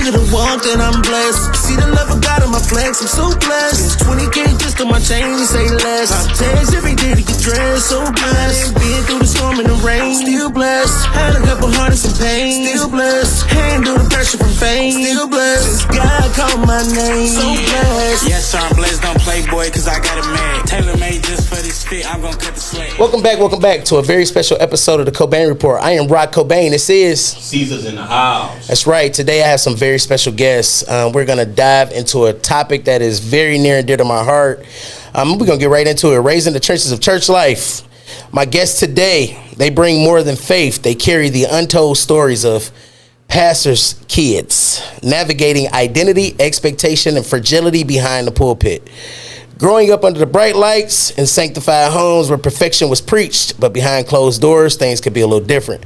could've walked and I'm blessed. See the love of God in my flex, I'm so blessed. 20K just on my chain, say less. I text every day to get dressed, so blessed. Been through the storm and the rain, still blessed. Had a couple heartaches and pain, still blessed. Handle the pressure from fame, still blessed. God called my name, so blessed. Yes, sir, I'm blessed, don't play boy, cause I got it made. Tailor made just for this fit, I'm gonna cut the sweat. Welcome back to a very special episode of the Cobain Report. I am Rod Cobain. This is Caesar's in the house. That's right. Today I have some very special guests. We're going to dive into a topic that is very near and dear to my heart. We're going to get right into it. Raising the trenches of church life. My guests today, they bring more than faith. They carry the untold stories of pastors' kids, navigating identity, expectation, and fragility behind the pulpit. Growing up under the bright lights in sanctified homes where perfection was preached, but behind closed doors, things could be a little different.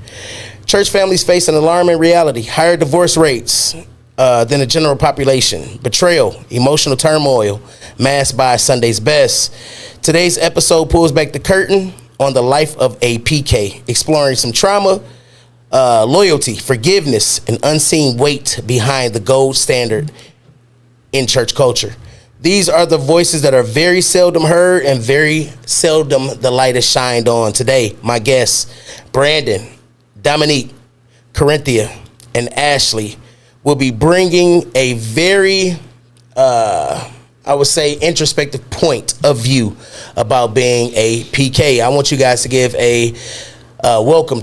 Church families face an alarming reality, higher divorce rates than the general population, betrayal, emotional turmoil, masked by Sunday's best. Today's episode pulls back the curtain on the life of a PK, exploring some trauma, loyalty, forgiveness, and unseen weight behind the gold standard in church culture. These are the voices that are very seldom heard and very seldom the light is shined on. Today, my guests, Brandon, Dominique, Corinthia, and Ashley will be bringing a very, I would say, introspective point of view about being a PK. I want you guys to give a welcome,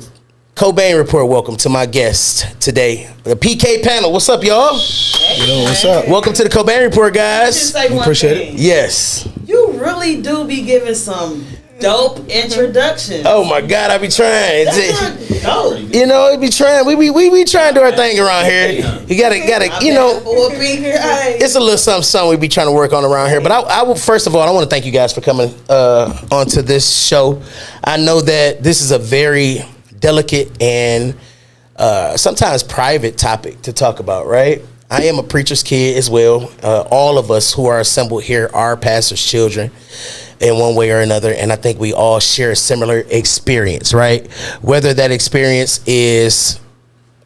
Cobain Report welcome to my guests today, the PK panel. What's up, y'all? Yo, what's up? Welcome to the Cobain Report, guys. Appreciate it. Yes. You really do be giving some dope introductions. Oh my God, I be trying. That's not dope. You know, it be trying. We trying to do our thing around here. You gotta, you know. It's a little something we be trying to work on around here. But I will, first of all, I want to thank you guys for coming onto this show. I know that this is a very delicate and sometimes private topic to talk about, right? I am a preacher's kid as well. All of us who are assembled here are pastors' children in one way or another, and I think we all share a similar experience, right? Whether that experience is,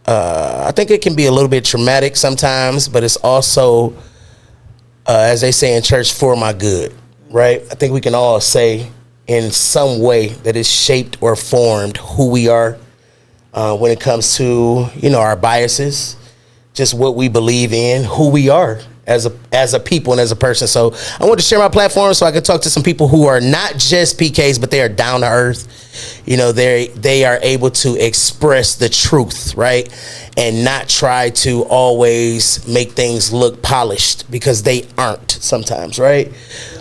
I think it can be a little bit traumatic sometimes, but it's also, as they say in church, for my good, right? I think we can all say in some way that it's shaped or formed who we are when it comes to, you know, our biases, just what we believe in, who we are as a people and as a person. So I want to share my platform so I can talk to some people who are not just PKs, but they are down to earth. You know, they are able to express the truth, right? And not try to always make things look polished, because they aren't sometimes, right?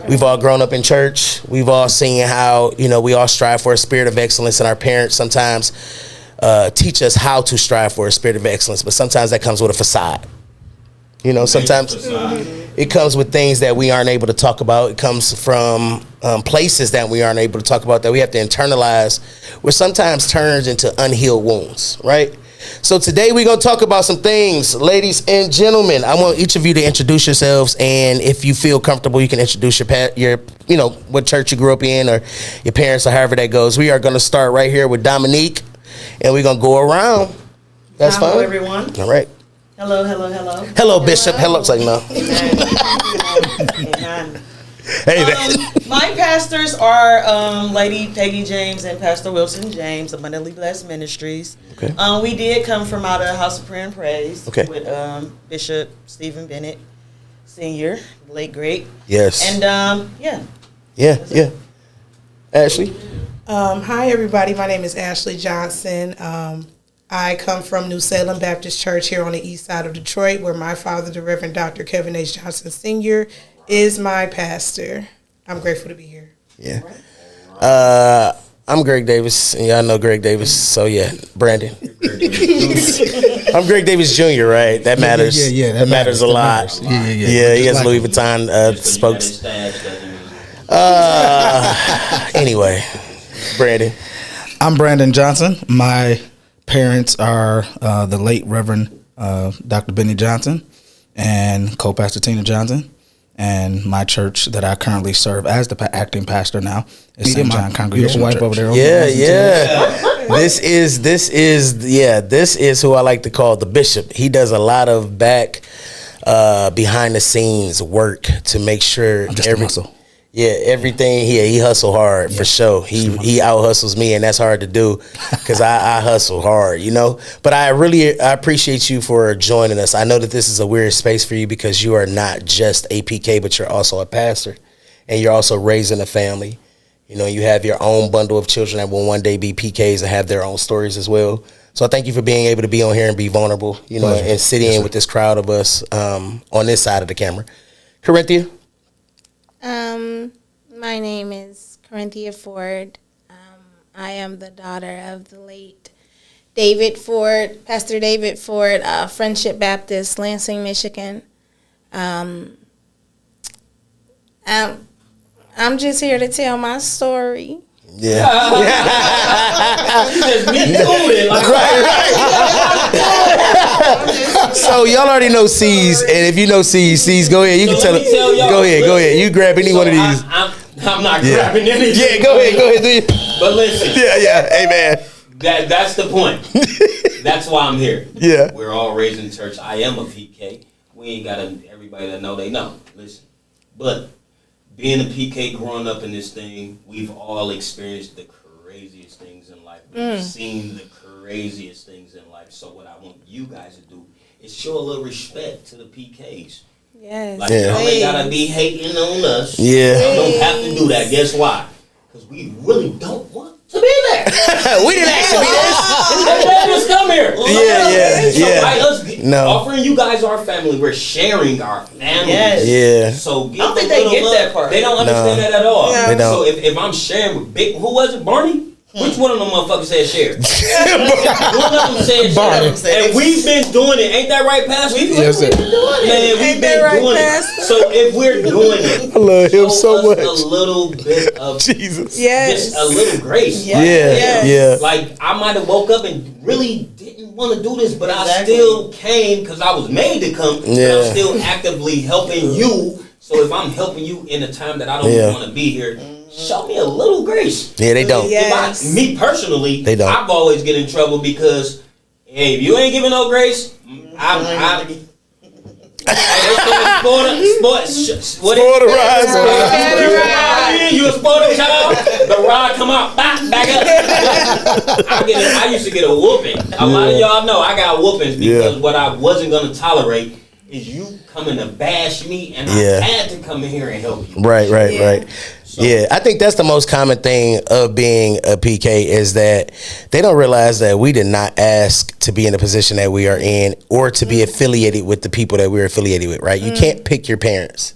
We've all grown up in church. We've all seen how, you know, we all strive for a spirit of excellence, and our parents sometimes teach us how to strive for a spirit of excellence, but sometimes that comes with a facade. You know, sometimes it comes with things that we aren't able to talk about. It comes from places that we aren't able to talk about, that we have to internalize, which sometimes turns into unhealed wounds, right? So today we're going to talk about some things. Ladies and gentlemen, I want each of you to introduce yourselves, and if you feel comfortable, you can introduce your you know, what church you grew up in, or your parents, or however that goes. We are going to start right here with Dominique, and we're going to go around. That's fine. Hello, everyone. All right. Hello. Hello, Bishop. Hello. It's like, no. Hey, my pastors are Lady Peggy James and Pastor Wilson James, Abundantly Blessed Ministries. Okay. We did come from out of House of Prayer and Praise, okay, with Bishop Stephen Bennett Sr., late great. Yes. And yeah. Ashley. Hi, everybody. My name is Ashley Johnson. I come from New Salem Baptist Church here on the east side of Detroit, where my father, the Reverend Dr. Kevin H. Johnson Sr., is my pastor. I'm grateful to be here. Yeah. I'm Greg Davis, and y'all know Greg Davis, so yeah, Brandon. I'm Greg Davis Jr., right? That matters. Yeah, that matters a lot. Yeah. Yeah, he has Louis Vuitton spokes. Anyway, Brandon. I'm Brandon Johnson. My parents are the late Reverend Dr. Benny Johnson and co-pastor Tina Johnson. And my church that I currently serve as the acting pastor now is St. John Congregational Church. Over there. This is who I like to call the bishop. He does a lot of behind the scenes work to make sure everything he hustle hard for sure. He out hustles me, and that's hard to do because I hustle hard, you know. But I appreciate you for joining us. I know that this is a weird space for you because you are not just a PK, but you're also a pastor, and you're also raising a family. You know, you have your own bundle of children that will one day be PKs and have their own stories as well. So I thank you for being able to be on here and be vulnerable, you know, and sit in with this crowd of us on this side of the camera. Corinthia? My name is Corinthia Ford. I am the daughter of the late David Ford, Pastor David Ford, Friendship Baptist, Lansing, Michigan. I'm just here to tell my story. Yeah. So y'all already know C's, and if you know C's, go ahead. You can tell them. Go ahead. You grab any one of these. I'm not grabbing anything. Yeah, go ahead. But listen. Yeah. Hey, man. That's the point. That's why I'm here. Yeah. We're all raised in church. I am a PK. We ain't got everybody that know they know. Listen. But being a PK, growing up in this thing, we've all experienced the craziest things in life. We've seen the craziest things in life. So what I want you guys to do is show a little respect to the PKs. Yes. Like, y'all ain't gotta be hating on us. Yeah. Y'all don't have to do that. Guess why? Because we really don't want to be there. We didn't ask to be there. Let us come here. Yeah. By us offering you guys our family, we're sharing our family. Yes. Yeah. So I don't think they get that part. They don't understand that at all. They don't. So if I'm sharing with who was it, Barney? Which one of them motherfuckers said share? One of them said share. And we've been doing it. Ain't that right, Pastor? Yes, sir. Man, we've been doing it. So if we're doing it, I love him so much. a little bit of Jesus. Yes. just a little grace. Yeah. Like I might have woke up and really didn't want to do this, but I Exactly. still came because I was made to come. But I'm still actively helping you. So if I'm helping you in a time that I don't want to be here, show me a little grace. Yeah, they don't. Yes. Me personally, They don't. I've always get in trouble because, hey, if you ain't giving no grace, Spoil the ride. You a spoiled child? The rod come out, back up. I used to get a whooping. A lot of y'all know I got whoopings because what I wasn't gonna tolerate is you coming to bash me, and I had to come in here and help you. Right. Yeah, I think that's the most common thing of being a PK is that they don't realize that we did not ask to be in the position that we are in or to be affiliated with the people that we're affiliated with, right? You can't pick your parents.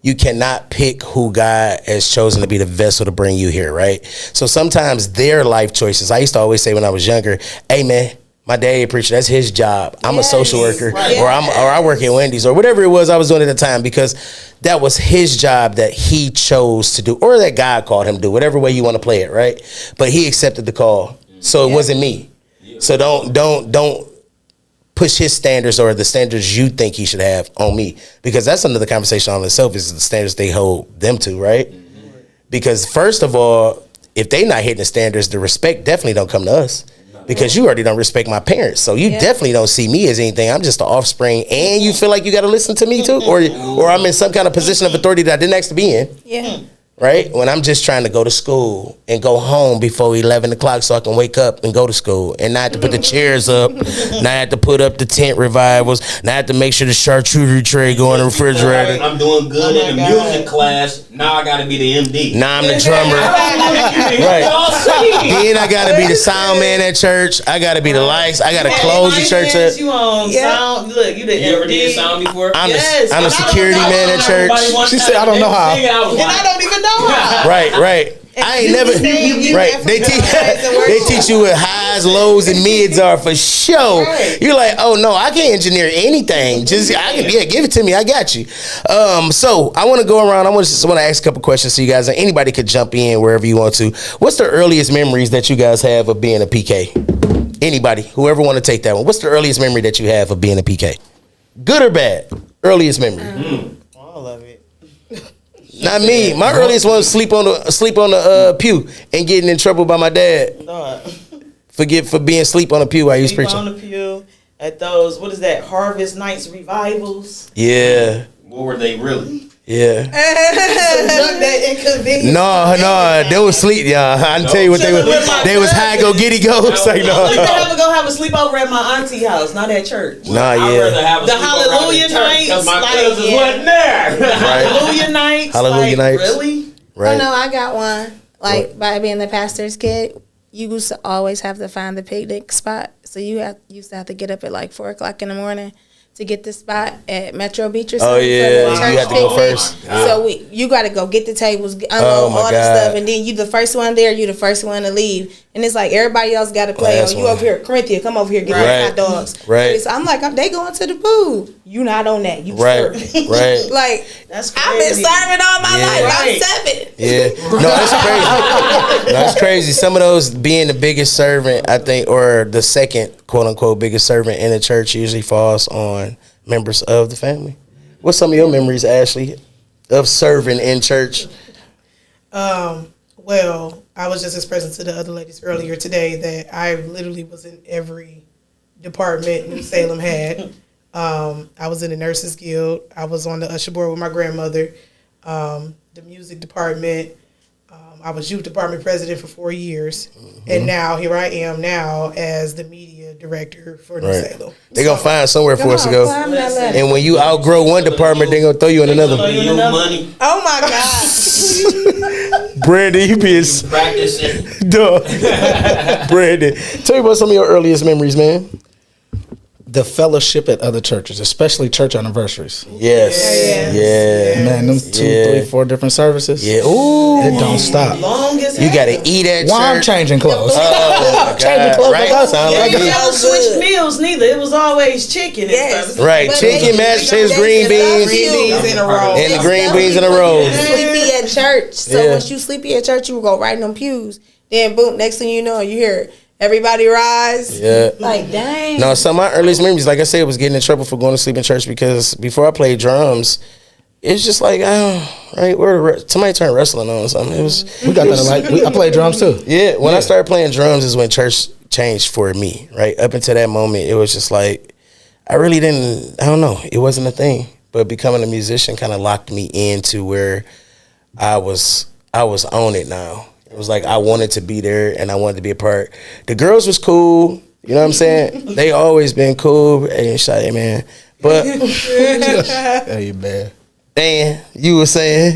You cannot pick who God has chosen to be the vessel to bring you here, right? So sometimes their life choices, I used to always say when I was younger, hey man, my daddy a preacher, that's his job. I'm a social worker, or I work at Wendy's, or whatever it was I was doing at the time, because that was his job that he chose to do, or that God called him to do, whatever way you want to play it, right? But he accepted the call, so it wasn't me. So don't push his standards or the standards you think he should have on me, because that's another conversation on itself, is the standards they hold them to, right? Because first of all, if they not hitting the standards, the respect definitely don't come to us. Because you already don't respect my parents. So you definitely don't see me as anything. I'm just the offspring. And you feel like you got to listen to me too? Or I'm in some kind of position of authority that I didn't ask to be in. Yeah. Right? When I'm just trying to go to school and go home before 11 o'clock so I can wake up and go to school and not have to put the chairs up, not have to put up the tent revivals, not have to make sure the charcuterie tray go in the refrigerator. I'm doing good in the music class. Now I got to be the MD. Now I'm the drummer. Right. Then I got to be the sound man at church. I got to be the lights. I got to close the church up. You on sound? Look, you the You ever did sound before? I'm the security man at church. She said, I don't know how. And I don't even know how. Right. I ain't never. Right. They teach you what highs, lows, and mids are for sure. Right. You're like, oh no, I can't engineer anything. Just give it to me. I got you. So I want to go around. I just want to ask a couple questions so you guys, and anybody could jump in wherever you want to. What's the earliest memories that you guys have of being a PK? Anybody, whoever want to take that one. What's the earliest memory that you have of being a PK? Good or bad? Earliest memory. All of it. Not me. My earliest one was sleep on the pew and getting in trouble by my dad. For being asleep on the pew while he was preaching. On the pew at those, what is that, Harvest Nights revivals? Yeah. What were they really? Yeah. That inconvenience. No, they was sleep, y'all. I can tell you what they was. They was high go giddy go. It's like no. You can go have a sleepover at my auntie house, not at church. Nah, I'd yeah. rather have a The sleepover Hallelujah at church 'cause nights, my like, cousins yeah. wasn't there. The Hallelujah nights. Hallelujah nights. Really? Right. Oh no, I got one. Like by being the pastor's kid, you used to always have to find the picnic spot. So you used to have to get up at like 4 o'clock in the morning to get the spot at Metro Beach or something. Oh yeah, for the you church have to go picnic. first. So you got to go get the tables, unload Oh, my all the God. stuff, and then you the first one there, you the first one to leave, and it's like everybody else got to play. Last You one. over here, Corinthia, come over here, get Right. the hot dogs. Right. So I'm like, they going to the pool. You not on that. You Right. serving. Right. Like That's I've been crazy. serving all my Yeah. life. Right. I'm 7. Yeah. No, that's crazy. That's crazy. Some of those being the biggest servant, I think, or the second quote unquote biggest servant in the church usually falls on members of the family. What's some of your memories, Ashley, of serving in church? Well, I was just expressing to the other ladies earlier today that I literally was in every department New Salem had. I was in the Nurses Guild. I was on the usher board with my grandmother. The music department. I was youth department president for 4 years. And now here I am now as the media director for New Salem. They're going to find somewhere for us to go. Climb that ladder. And when you outgrow one department, they're going to throw you in another. You money Oh my God. Brandon, you being practicing. duh. Brandon, tell me about some of your earliest memories, man. The fellowship at other churches, especially church anniversaries. Yes. Yeah. Man, them 2, Yeah. 3, 4 different services. Yeah. Ooh. It don't stop. Long as You got to eat at church. While I'm changing clothes. Oh, my Changing God. clothes Right? like us. Sound like You it. never switched meals neither. It was always chicken. and Yes. stuff. Right. But Chicken, they- mashed they- potatoes, green they- beans, Green beans in a row. and the green beans in a row. Sleepy at church. So Yeah. once you sleepy at church, you will go right in them pews. Then boom, next thing you know, you hear everybody rise. Yeah. Like dang. No, some of my earliest memories, like I said, was getting in trouble for going to sleep in church because before I played drums, it's just like, right, somebody turned wrestling on or something. It was, We got that. I play drums too. yeah. When I started playing drums is when church changed for me. Right up until that moment, it was just like I really didn't. I don't know. It wasn't a thing. But becoming a musician kind of locked me into where I was on it now. It was like I wanted to be there and I wanted to be a part. The girls was cool. You know what I'm saying? They always been cool. Hey, shot, hey, man. But Hey, man. and you were saying,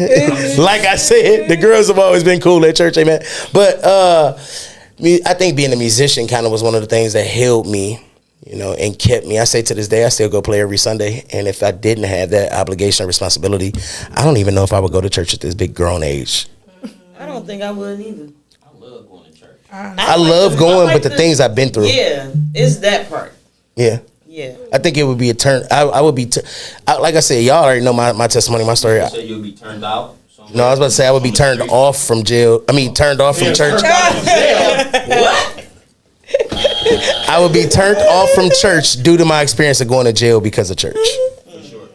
like I said, the girls have always been cool at church, amen. But I think being a musician kind of was one of the things that held me, you know, and kept me. I say to this day, I still go play every Sunday. And if I didn't have that obligation or responsibility, I don't even know if I would go to church at this big grown age. I don't think I would either. I love going to church. I love going, but the things I've been through. Yeah, it's that part. Yeah. Yeah. I think it would be a turn. I would be, like I said, y'all already know my testimony, my story. You say you'll be turned out. somewhere? No, I was about to say I would be turned off from jail. I mean, turned off from church. What? I would be turned off from church due to my experience of going to jail because of church.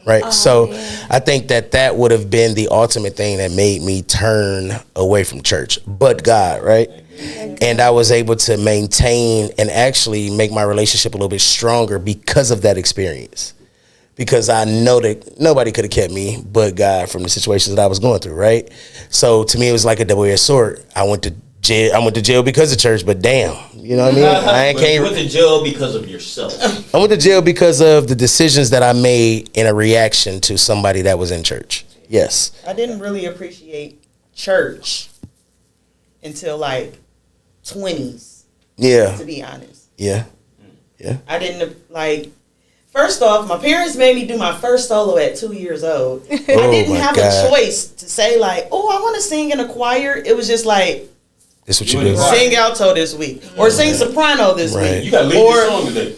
Right. So I think that would have been the ultimate thing that made me turn away from church, but God. Right. And I was able to maintain and actually make my relationship a little bit stronger because of that experience. Because I know that nobody could have kept me but God from the situations that I was going through. Right. So to me, it was like a double-edged sword. I went to jail because of church, but damn, you know what I mean? You went to jail because of yourself. I went to jail because of the decisions that I made in a reaction to somebody that was in church. Yes. I didn't really appreciate church until like 20s. Yeah. To be honest. Yeah. Yeah. I didn't like. First off, my parents made me do my first solo at 2 years old. I didn't my have God. a choice to say like, "Oh, I want to sing in a choir." It was just like, That's what you do. sing alto this week or sing soprano this Right. week. You got to leave Or- your song today.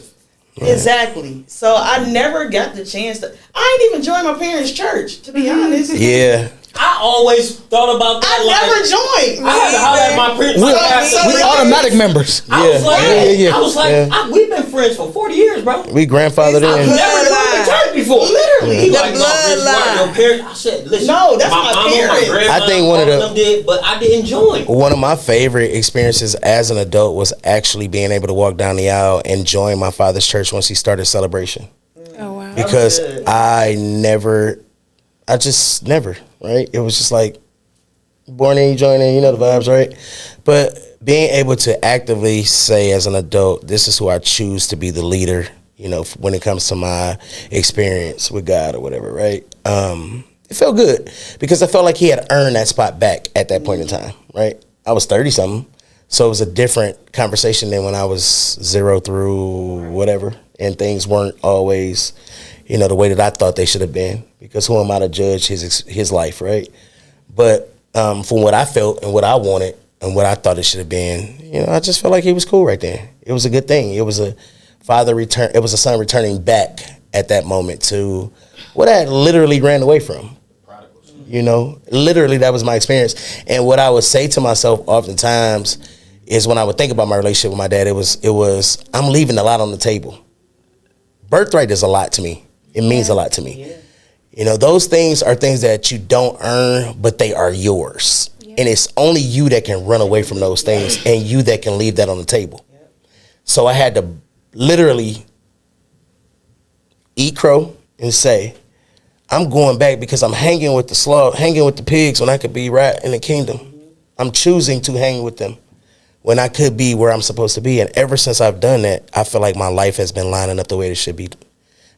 Exactly. So I never got the chance to. I didn't even join my parents' church, to be honest. Yeah. I always thought about that. I never joined. I had to holler at my parents. We automatic members. I was like, Yeah. I was like, we've been friends for 40 years, bro. We grandfathered I've in. never joined the church before. Literally. He The like, no, bitch, you are your parents. I said, listen. No, that's my mama, parents. my grandma, I think one of all them did, but I didn't join. One of my favorite experiences as an adult was actually being able to walk down the aisle and join my father's church once he started celebration. Oh wow. Because I just never, right? It was just like, born in, you join in, you know the vibes, right? But being able to actively say as an adult, this is who I choose to be the leader, you know, when it comes to my experience with God or whatever, right? It felt good because I felt like he had earned that spot back at that point in time, right? I was 30-something, so it was a different conversation than when I was 0 through whatever, and things weren't always, you know, the way that I thought they should have been, because who am I to judge his life, right? But from what I felt and what I wanted and what I thought it should have been, you know, I just felt like he was cool right there. It was a good thing. It was a son returning back at that moment to what I had literally ran away from. You know, literally that was my experience. And what I would say to myself oftentimes is when I would think about my relationship with my dad, it was I'm leaving a lot on the table. Birthright is a lot to me. It means a lot to me. Yeah. You know, those things are things that you don't earn, but they are yours. Yeah. And it's only you that can run away from those things and you that can leave that on the table. Yeah. So I had to literally eat crow and say, I'm going back because I'm hanging with the slug, hanging with the pigs when I could be right in the kingdom. I'm choosing to hang with them when I could be where I'm supposed to be. And ever since I've done that, I feel like my life has been lining up the way it should be.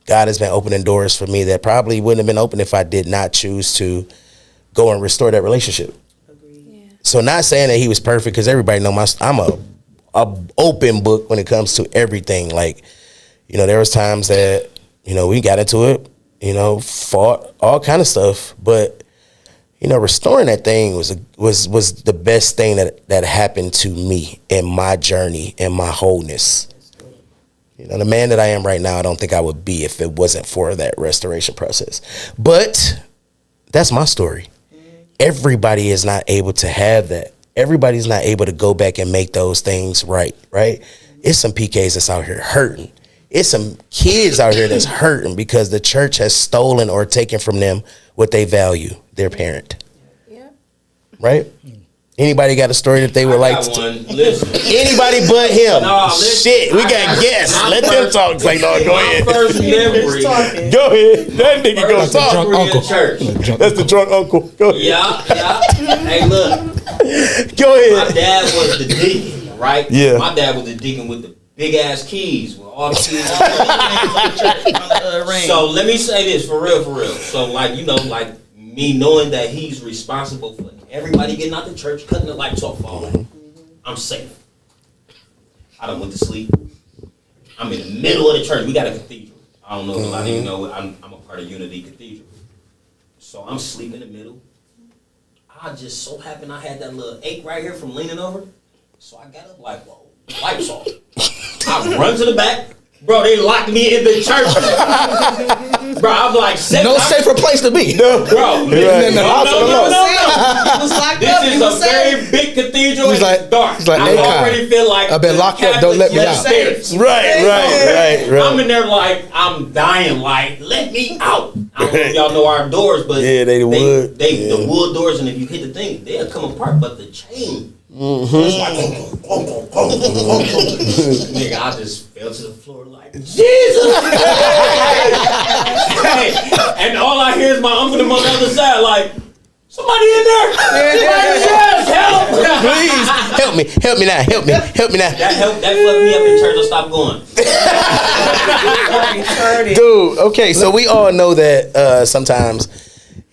God has been opening doors for me that probably wouldn't have been open if I did not choose to go and restore that relationship. Yeah. So not saying that he was perfect, because everybody know I'm a open book when it comes to everything. Like, you know, there was times that, you know, we got into it, you know, fought, all kind of stuff. But, you know, restoring that thing was the best thing that happened to me in my journey and my wholeness. You know, the man that I am right now, I don't think I would be if it wasn't for that restoration process. But that's my story. Everybody is not able to have that. Everybody's not able to go back and make those things right? It's some PKs that's out here hurting. It's some kids out here that's hurting because the church has stolen or taken from them what they value, their parent. Yeah. Right? Anybody got a story that they would like to? Anybody but him. No, shit, we got guests. Let them talk. It's like, no, go ahead. First memory. Go ahead. That nigga gonna talk. Drunk uncle. Church. That's the drunk uncle. Go ahead. Yeah. Hey, look. Go ahead. My dad was the deacon, right? Yeah. My dad was the deacon with the big ass keys with all the keys. So let me say this for real. So like, you know, like me knowing that he's responsible for everybody getting out the church, cutting the lights off, all that. I'm safe. I done went to sleep. I'm in the middle of the church. We got a cathedral. I don't know if a lot of you know, I'm a part of Unity Cathedral. So I'm sleeping in the middle. I just so happened I had that little ache right here from leaning over. So I got up like, whoa, lights off. I run to the back. Bro, they locked me in the church. Bro, I'm like, no safer place to be. No, bro. No. This is a very big cathedral. He's like, dark. He's like, I already feel like I've been locked up. Don't let me out. Right. I'm in there like I'm dying. Like, let me out. I don't know if y'all know our doors, but yeah, they wood. The wood doors, and if you hit the thing, they'll come apart. But the chain. It's like, nigga, I just fell to the floor like, Jesus! Hey, and all I hear is my uncle on the other side, like, somebody in there! Yes, help! Please, help me now. That fucked me up in church. I stopped going. Dude, okay, so we all know that sometimes,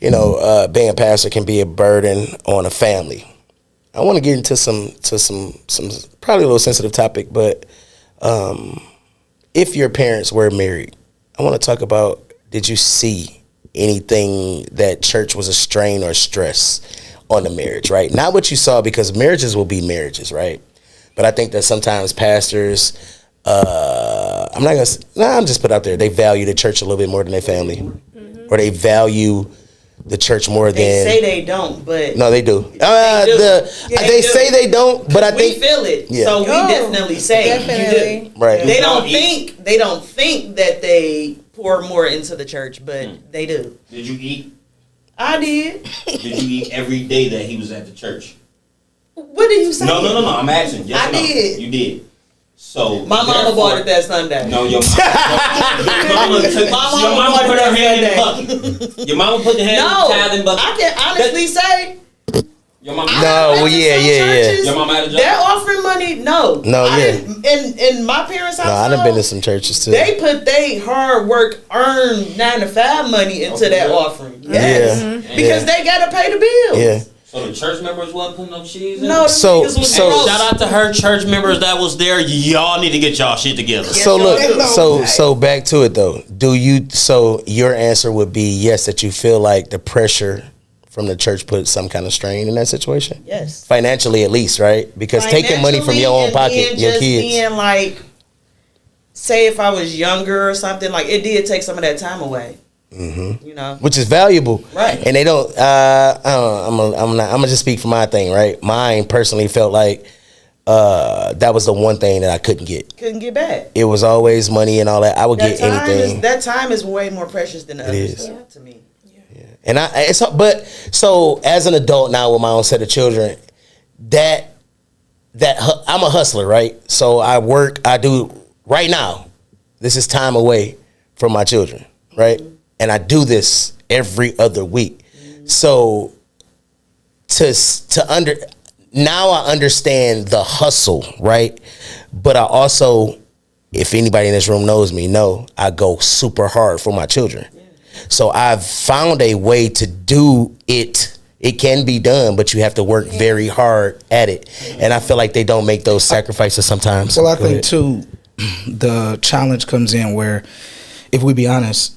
you know, being a pastor can be a burden on a family. I want to get into some probably a little sensitive topic, but if your parents were married, I want to talk about, did you see anything that church was a strain or stress on the marriage, right? Not what you saw, because marriages will be marriages, right? But I think that sometimes pastors, I'm just put out there, they value the church a little bit more than their family, or they value the church more than. They say they don't, but no, they do. They say they don't, but I think we feel it. Yeah. So we definitely say you do. Right. They don't think that they pour more into the church, but they do. Did you eat? I did. Did you eat every day that he was at the church? What did you say? No. I'm asking. Yes I or no? did. You did. So My mama bought it that Sunday. No, your mama put her hand in the bucket. Your mama put the hand in the tithing bucket. I can honestly say. Your mama. Your mama had a job. They're offering money. No. In my parents' house. No, I done been to some churches too. They put their hard work, earned 9 to 5 money into that offering. Yes. Yeah. Because they gotta pay the bills. Yeah. So the church members wasn't putting no cheese in? No, So shout out to her church members that was there. Y'all need to get y'all shit together. So look, so back to it though. So your answer would be yes, that you feel like the pressure from the church put some kind of strain in that situation? Yes. Financially at least, right? Because taking money from your own pocket, your kids. Being like, say if I was younger or something, like it did take some of that time away. Mm-hmm. You know, which is valuable, right? And they don't. I'm gonna just speak for my thing, right? Mine personally felt like that was the one thing that I couldn't get back. It was always money and all that. I would get anything. That time is way more precious than the other stuff to me. Yeah. And so as an adult now with my own set of children, that I'm a hustler, right? So I work. I do right now. This is time away from my children, right? Mm-hmm. And I do this every other week. Mm-hmm. So now I understand the hustle, right? But I also, if anybody in this room knows me, I go super hard for my children. Yeah. So I've found a way to do it. It can be done, but you have to work very hard at it. And I feel like they don't make those sacrifices sometimes. Well, I think too, the challenge comes in where, if we be honest,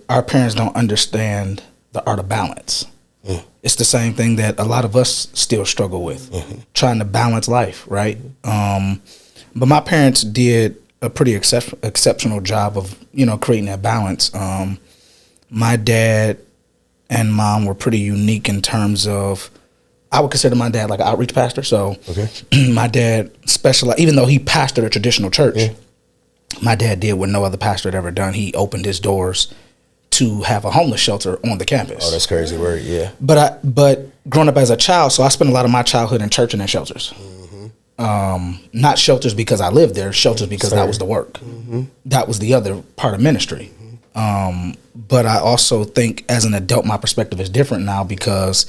our parents don't understand the art of balance. Mm. It's the same thing that a lot of us still struggle with, trying to balance life, right? But my parents did a pretty exceptional job of, creating that balance. My dad and mom were pretty unique in terms of, I would consider my dad like an outreach pastor. So my dad specialized, even though he pastored a traditional church, my dad did what no other pastor had ever done. He opened his doors to have a homeless shelter on the campus. Oh, that's crazy word, yeah. But growing up as a child, so I spent a lot of my childhood in church and in shelters. Mm-hmm. Not shelters because I lived there, shelters because that was the work. Mm-hmm. That was the other part of ministry. Mm-hmm. But I also think as an adult, my perspective is different now because,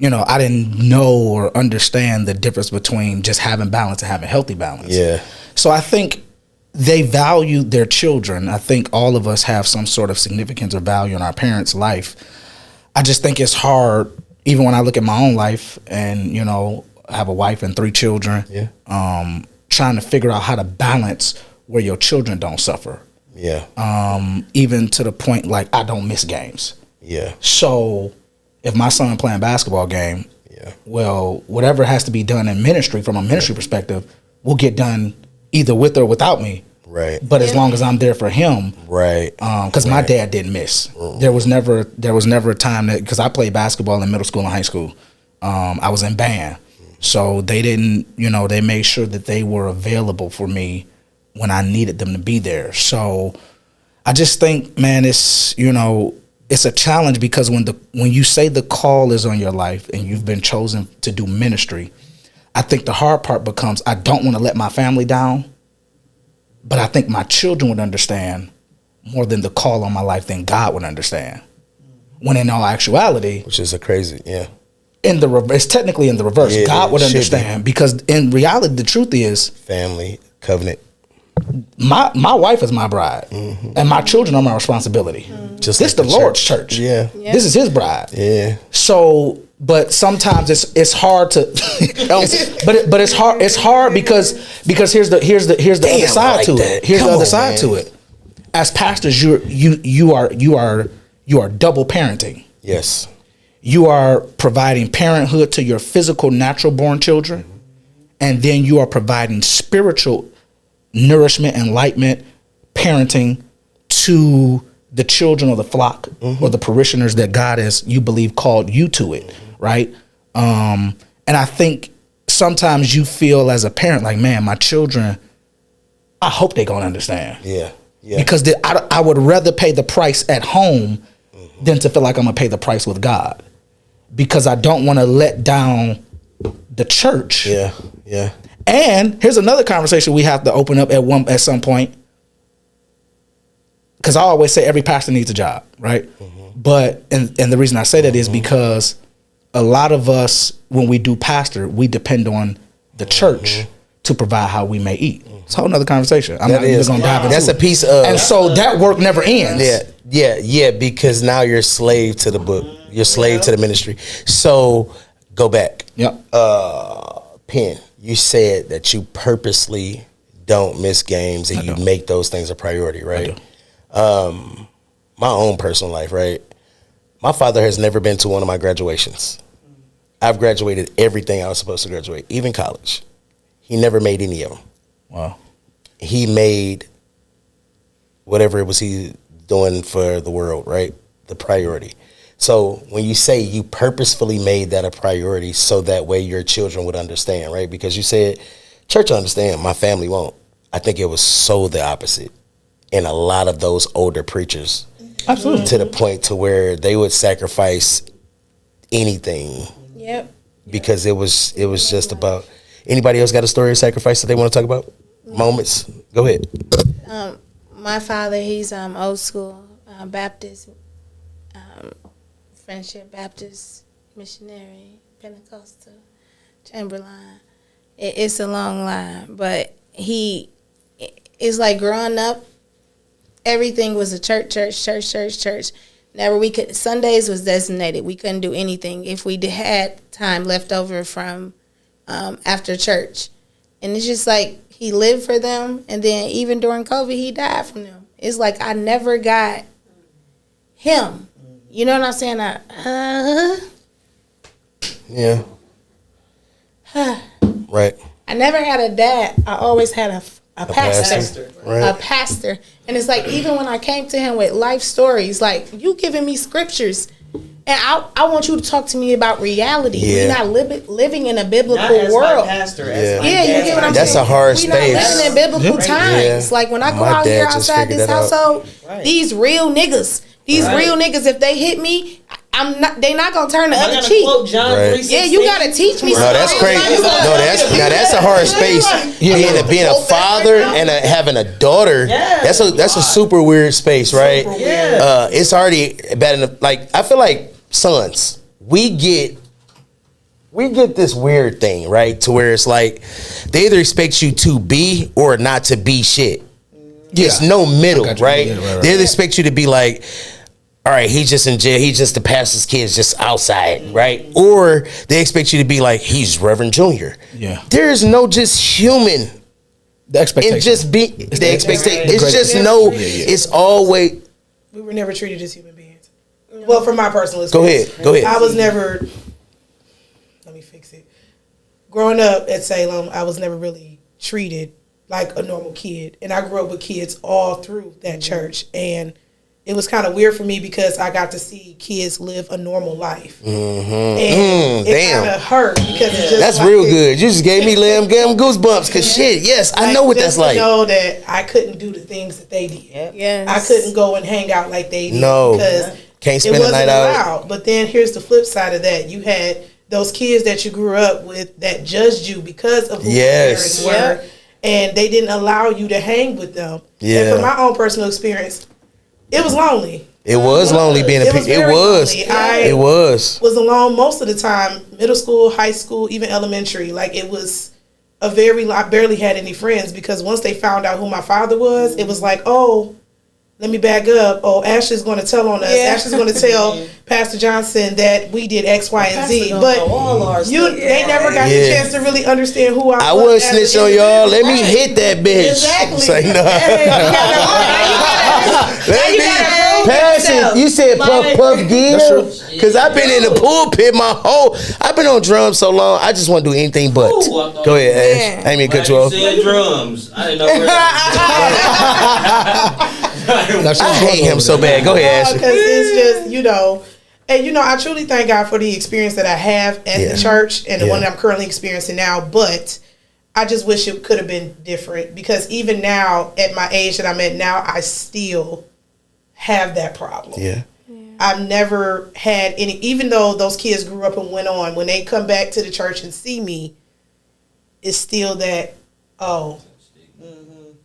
I didn't know or understand the difference between just having balance and having healthy balance. Yeah. So I think they value their children. I think all of us have some sort of significance or value in our parents' life. I just think it's hard, even when I look at my own life and, I have a wife and 3 children, trying to figure out how to balance where your children don't suffer. Yeah. Even to the point, like, I don't miss games. Yeah. So if my son playing a basketball game, well, whatever has to be done in ministry, from a ministry perspective, will get done either with or without me. Right. But as long as I'm there for him. Right. Because my dad didn't miss. There was never a time that, because I played basketball in middle school and high school. I was in band. So they didn't, they made sure that they were available for me when I needed them to be there. So I just think, man, it's, it's a challenge because when you say the call is on your life and you've been chosen to do ministry, I think the hard part becomes, I don't want to let my family down, but I think my children would understand more than the call on my life than God would understand. When in all actuality, which is a crazy, it's technically in the reverse. Yeah, God would understand because in reality, the truth is family covenant. My wife is my bride, and my children are my responsibility. Just this like the Lord's church. Yeah, this is His bride. Yeah. So, but sometimes it's hard to, but it's hard. It's hard because here's the other side to it. Here's the other side to it. As pastors, you are double parenting. Yes. You are providing parenthood to your physical, natural born children, and then you are providing spiritual nourishment, enlightenment, parenting to the children of the flock or the parishioners that God has, you believe, called you to it, right? And I think sometimes you feel as a parent like, man, my children, I hope they're going to understand. Yeah. because I would rather pay the price at home than to feel like I'm gonna pay the price with God, because I don't want to let down the church. Yeah. Yeah. And here's another conversation we have to open up at some point, because I always say every pastor needs a job, right? But and the reason I say that is because a lot of us, when we do pastor, we depend on the church to provide how we may eat. It's a whole nother conversation. I'm not even going to dive into That's it. a piece of, and so that work never ends. Yeah, because now you're slave to the book. You're slave to the ministry. So go back. Yep. Penn, you said that you purposely don't miss games and you make those things a priority, right? My own personal life, right? My father has never been to one of my graduations. I've graduated everything I was supposed to graduate, even college. He never made any of them. Wow. He made whatever it was he doing for the world, right? The priority. So when you say you purposefully made that a priority so that way your children would understand, right? Because you said, church will understand, my family won't. I think it was so the opposite. And a lot of those older preachers, absolutely, to the point to where they would sacrifice anything. Yep. Because it was just about. Anybody else got a story of sacrifice that they want to talk about? Moments. Go ahead. My father, he's old school Baptist, Friendship Baptist missionary, Pentecostal, Chamberlain. It's a long line, but it's like growing up, everything was a church. Never Sundays was designated. We couldn't do anything if we had time left over from after church. And it's just like he lived for them. And then even during COVID, he died from them. It's like I never got him. You know what I'm saying? Yeah. Right. I never had a dad. I always had a pastor. Right. A pastor. And it's like, even when I came to him with life stories, like, you giving me scriptures, and I want you to talk to me about reality. Yeah. We're not living in a biblical Not as world. my pastor, Yeah. as my Yeah, you dad. get what I'm That's saying? a hard We're space. not living in biblical times. Yeah. Like, when I go My out dad here just outside figured this that out. household, Right. these real niggas, real niggas, if they hit me, they not gonna turn the I other gotta cheek. quote John Right. 3:16. Yeah, you gotta teach me. No, that's crazy. No, that's a hard space. Being a father and having a daughter, Yeah. that's a super weird space, right? Yeah. It's already bad enough. Like, I feel like sons, we get this weird thing, right? To where it's like they either expect you to be or not to be shit. There's no middle, right? Yeah, They either expect you to be like, all right, he's just in jail. He's just the pastor's kid, just outside, right? Or they expect you to be like, he's Reverend Jr. Yeah. There's no just human. The expectation. And just be the expectation. The It's just no. It's always. We were never treated as human beings. Well, from my personal experience. Go ahead. I was never. Let me fix it. Growing up at Salem, I was never really treated like a normal kid, and I grew up with kids all through that church, and it was kind of weird for me because I got to see kids live a normal life, and it kind of hurt because it's just That's like real good. You just gave me goosebumps. Cause shit, yes, I know what just that's to like. know that I couldn't do the things that they did. Yes. I couldn't go and hang out like they did. No. Because Can't spend it the wasn't night out. allowed. But then here's the flip side of that. You had those kids that you grew up with that judged you because of who your parents were, and they didn't allow you to hang with them. Yeah. And from my own personal experience, it was lonely. It was lonely being a It was It very was. lonely. It was. Was alone most of the time, middle school, high school, even elementary. Like, it was I barely had any friends because once they found out who my father was, it was like, oh, let me back up. Oh, Ashley's going to tell on us. Yeah. Ashley's going to tell Pastor Johnson that we did X, Y, and Z. But they never got the chance to really understand who I was. I wouldn't snitch on y'all. Let me hit that bitch. Exactly. It's like, no. Now you gotta Passion. You said puff give. Because I've been in the pulpit I've been on drums so long. I just want to do anything but. Go ahead, Ash. I mean, cut you off. Said drums. I didn't know where I hate him so bad. Go ahead, Ash. Because it's just, and I truly thank God for the experience that I have at the church and the one that I'm currently experiencing now. But I just wish it could have been different, because even now, at my age that I'm at now, I still have that problem. Yeah. I've never had any, even though those kids grew up and went on, when they come back to the church and see me, it's still that,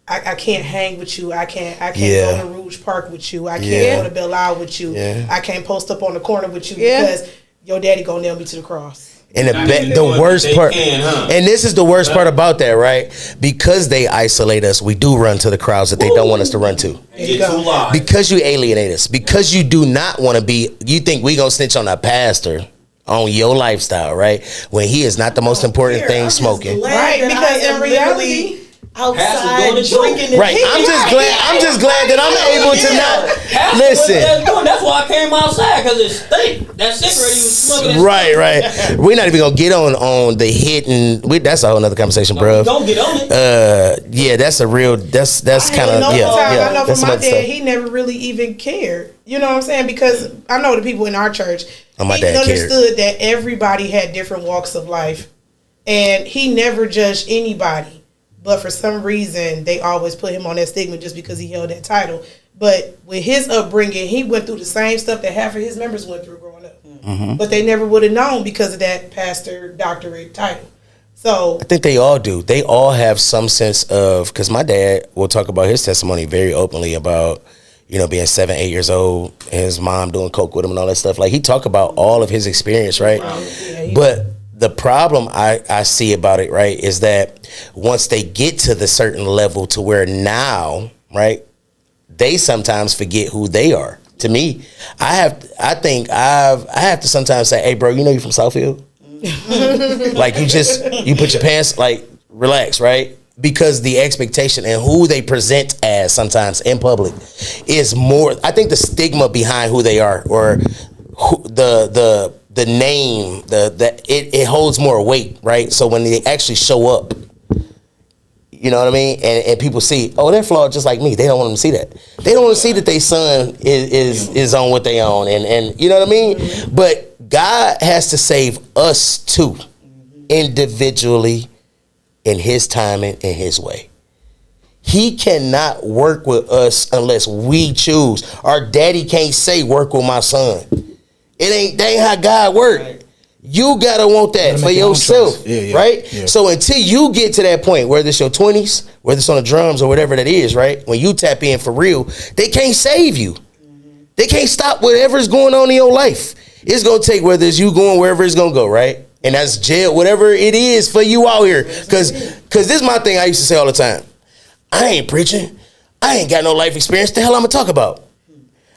I can't hang with you. I can't go to Rouge Park with you. I can't go to Belle Isle with you. Yeah. I can't post up on the corner with you because your daddy gonna nail me to the cross. And the worst part, and this is the worst part about that, right? Because they isolate us, we do run to the crowds that they don't want us to run to. Because you alienate us. Because you do not want to be, you think we gonna snitch on a pastor on your lifestyle, right? When he is not the most important thing smoking. Right, because in reality, outside drinking. Right, I'm just glad that I'm able to not listen. That's why I came outside, because it stink. That cigarette he was smoking. Right. We're not even gonna get on the hit, and that's a whole other conversation, bro. Don't get on it. Yeah, that's a real. That's kind of I know that's from my dad, stuff. he never really even cared. You know what I'm saying? Because I know the people in our church. My he dad understood that everybody had different walks of life, and he never judged anybody. But for some reason, they always put him on that stigma just because he held that title. But with his upbringing, he went through the same stuff that half of his members went through growing up. Mm-hmm. But they never would have known because of that pastor doctorate title. So I think they all do. They all have some sense of, because my dad will talk about his testimony very openly about, being 7, 8 years old, and his mom doing coke with him and all that stuff. Like, he talk about all of his experience, right? But the problem I see about it, right, is that once they get to the certain level to where now, right, they sometimes forget who they are. To me, I have to sometimes say, hey, bro, you from Southfield? Like, you put your pants, like, relax, right? Because the expectation and who they present as sometimes in public is more, I think the stigma behind who they are, or the name, it holds more weight, right? So when they actually show up, you know what I mean? And people see, they're flawed just like me. They don't want them to see that. They don't want to see that their son is on what they own, and you know what I mean? But God has to save us too, individually, in his timing, in his way. He cannot work with us unless we choose. Our daddy can't say, work with my son. That ain't how God work. Right. You gotta want that for yourself, right? Yeah. So until you get to that point, whether it's your 20s, whether it's on the drums or whatever that is, right? When you tap in for real, they can't save you. Mm-hmm. They can't stop whatever's going on in your life. It's gonna take, whether it's you going wherever it's gonna go, right? And that's jail, whatever it is for you out here. Cause this is my thing I used to say all the time. I ain't preaching. I ain't got no life experience. The hell I'm gonna talk about?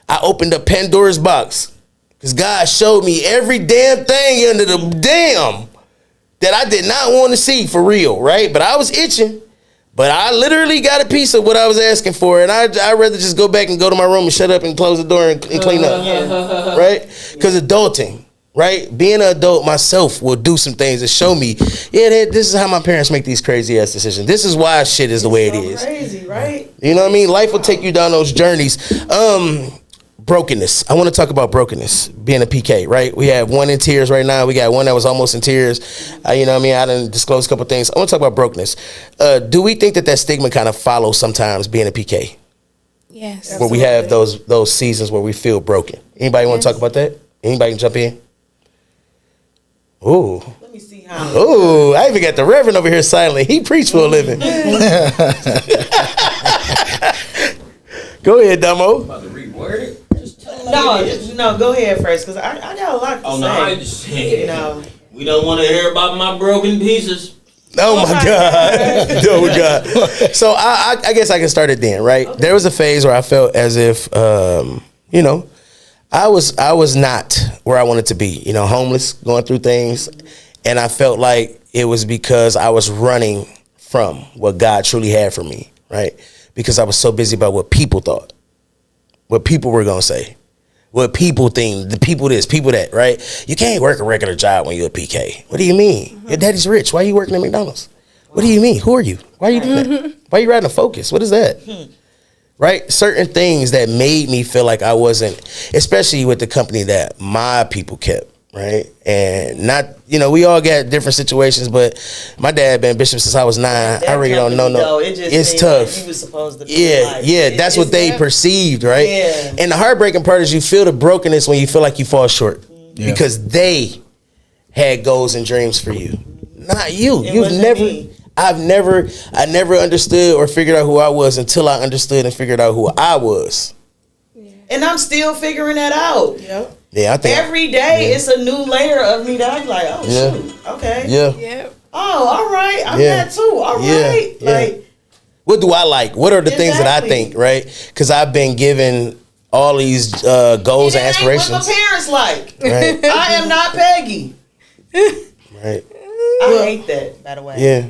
I opened up Pandora's box. Because God showed me every damn thing under the damn that I did not want to see for real, right? But I was itching. But I literally got a piece of what I was asking for. And I'd rather just go back and go to my room and shut up and close the door and clean up, right? Because adulting, right? Being an adult myself will do some things that show me, this is how my parents make these crazy ass decisions. This is why shit is the way it is. Crazy, right? You know what I mean? Life will take you down those journeys. Brokenness. I want to talk about brokenness, being a PK, right? We have one in tears right now. We got one that was almost in tears. You know what I mean? I done disclosed a couple things. I want to talk about brokenness. Do we think that stigma kind of follows sometimes being a PK? Yes. Where we have those seasons where we feel broken. Anybody want to talk about that? Anybody can jump in? Ooh. Let me see how. Ooh, I even got the Reverend over here silently. He preached for a living. Go ahead, Damo. About to reword it. No, go ahead first, because I got a lot to say. No, I just said, we don't want to hear about my broken pieces. Oh my God. Oh my God. So I guess I can start it then, right? Okay. There was a phase where I felt as if, I was not where I wanted to be, homeless, going through things. And I felt like it was because I was running from what God truly had for me, right? Because I was so busy about what people thought, what people were going to say, what people think, the people this, people that, right? You can't work a regular job when you're a PK. What do you mean? Mm-hmm. Your daddy's rich. Why are you working at McDonald's? What do you mean? Who are you? Why are you doing that? Why are you riding a Focus? What is that? Right? Certain things that made me feel like I wasn't, especially with the company that my people kept, right? And not, we all got different situations, but my dad been bishop since I was 9. I really don't know. No, it's tough. He was supposed to be that's what they perceived, right? Yeah. And the heartbreaking part is you feel the brokenness when you feel like you fall short because they had goals and dreams for you, not you. I never understood or figured out who I was until I understood and figured out who I was. And I'm still figuring that out. Yep. Yeah, I think every day it's a new layer of me that I'm like, oh shoot, okay, yeah. Oh, all right, I'm that too. All right, like, what do I like? What are the things that I think, right? Because I've been given all these goals and aspirations. Ain't what my parents like. Right. I am not Peggy. Right. I hate that, by the way. Yeah.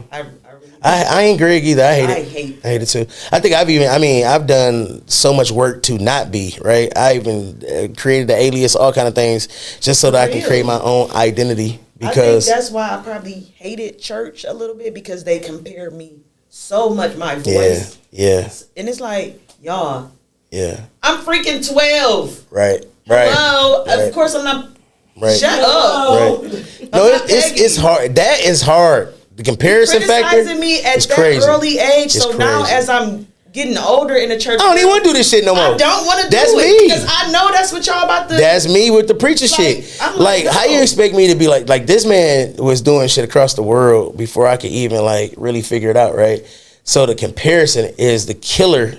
I ain't Greg either. I hate it too. I think I've done so much work to not be, right? I even created the alias, all kind of things, just so that I can create my own identity. Because I think that's why I probably hated church a little bit, because they compared me so much, my voice. Yeah. And it's like, y'all. Yeah. I'm freaking 12. Right. Hello. Right. Of course I'm not. Right. Shut up. Right. No, it's hard. That is hard. The comparison factor criticizing me at that crazy. Early age. It's so crazy. now as I'm getting older in the church, I don't even want to do this shit no more. I don't want to do it because I know that's what y'all about to. That's me with the preacher shit. Like how you expect me to be like this man was doing shit across the world before I could even like really figure it out, right? So the comparison is the killer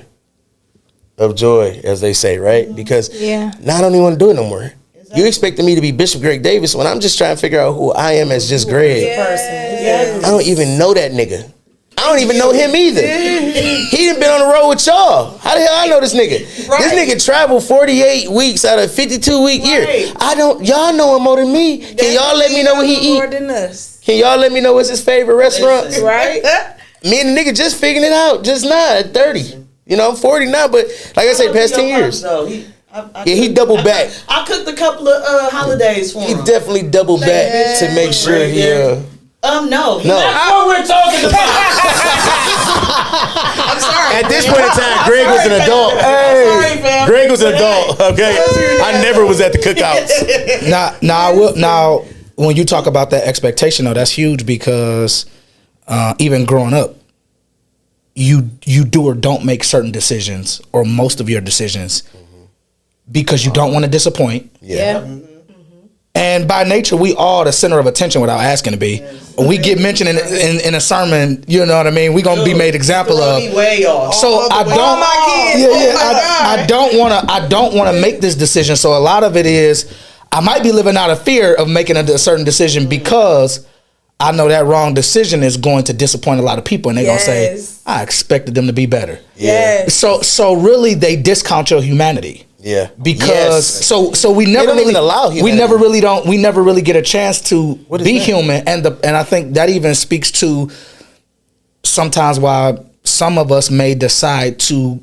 of joy, as they say, right? Because now I don't even want to do it no more. You expected me to be Bishop Greg Davis when I'm just trying to figure out who I am as just Greg. Yes. I don't even know that nigga. I don't even know him either. He done been on the road with y'all. How the hell I know this nigga? Right. This nigga traveled 48 weeks out of 52-week year. Y'all know him more than me. Can y'all let me know what he eat? More than us. Can y'all let me know what's his favorite restaurants? Right. Me and the nigga just figuring it out just now at 30. I'm 40 now, but like I said, past 10 years. He doubled back. I cooked a couple of holidays for him. He definitely doubled back to make sure he. No. That's what we're talking about. I'm sorry. At this point in time, Greg was an adult. Hey, Greg was an adult. Okay, I never was at the cookouts. Now, when you talk about that expectation, though, that's huge because even growing up, you do or don't make certain decisions or most of your decisions because you don't want to disappoint. Yeah. And by nature, we all the center of attention without asking to be. When we get mentioned in a sermon, you know what I mean? We're gonna be made example of. So I don't want to make this decision. So a lot of it is I might be living out of fear of making a certain decision because I know that wrong decision is going to disappoint a lot of people, and they're gonna say, I expected them to be better. Yeah. So really they discount your humanity. Yeah. Because so we never really allow humanity. We never really get a chance to be human, and I think that even speaks to sometimes why some of us may decide to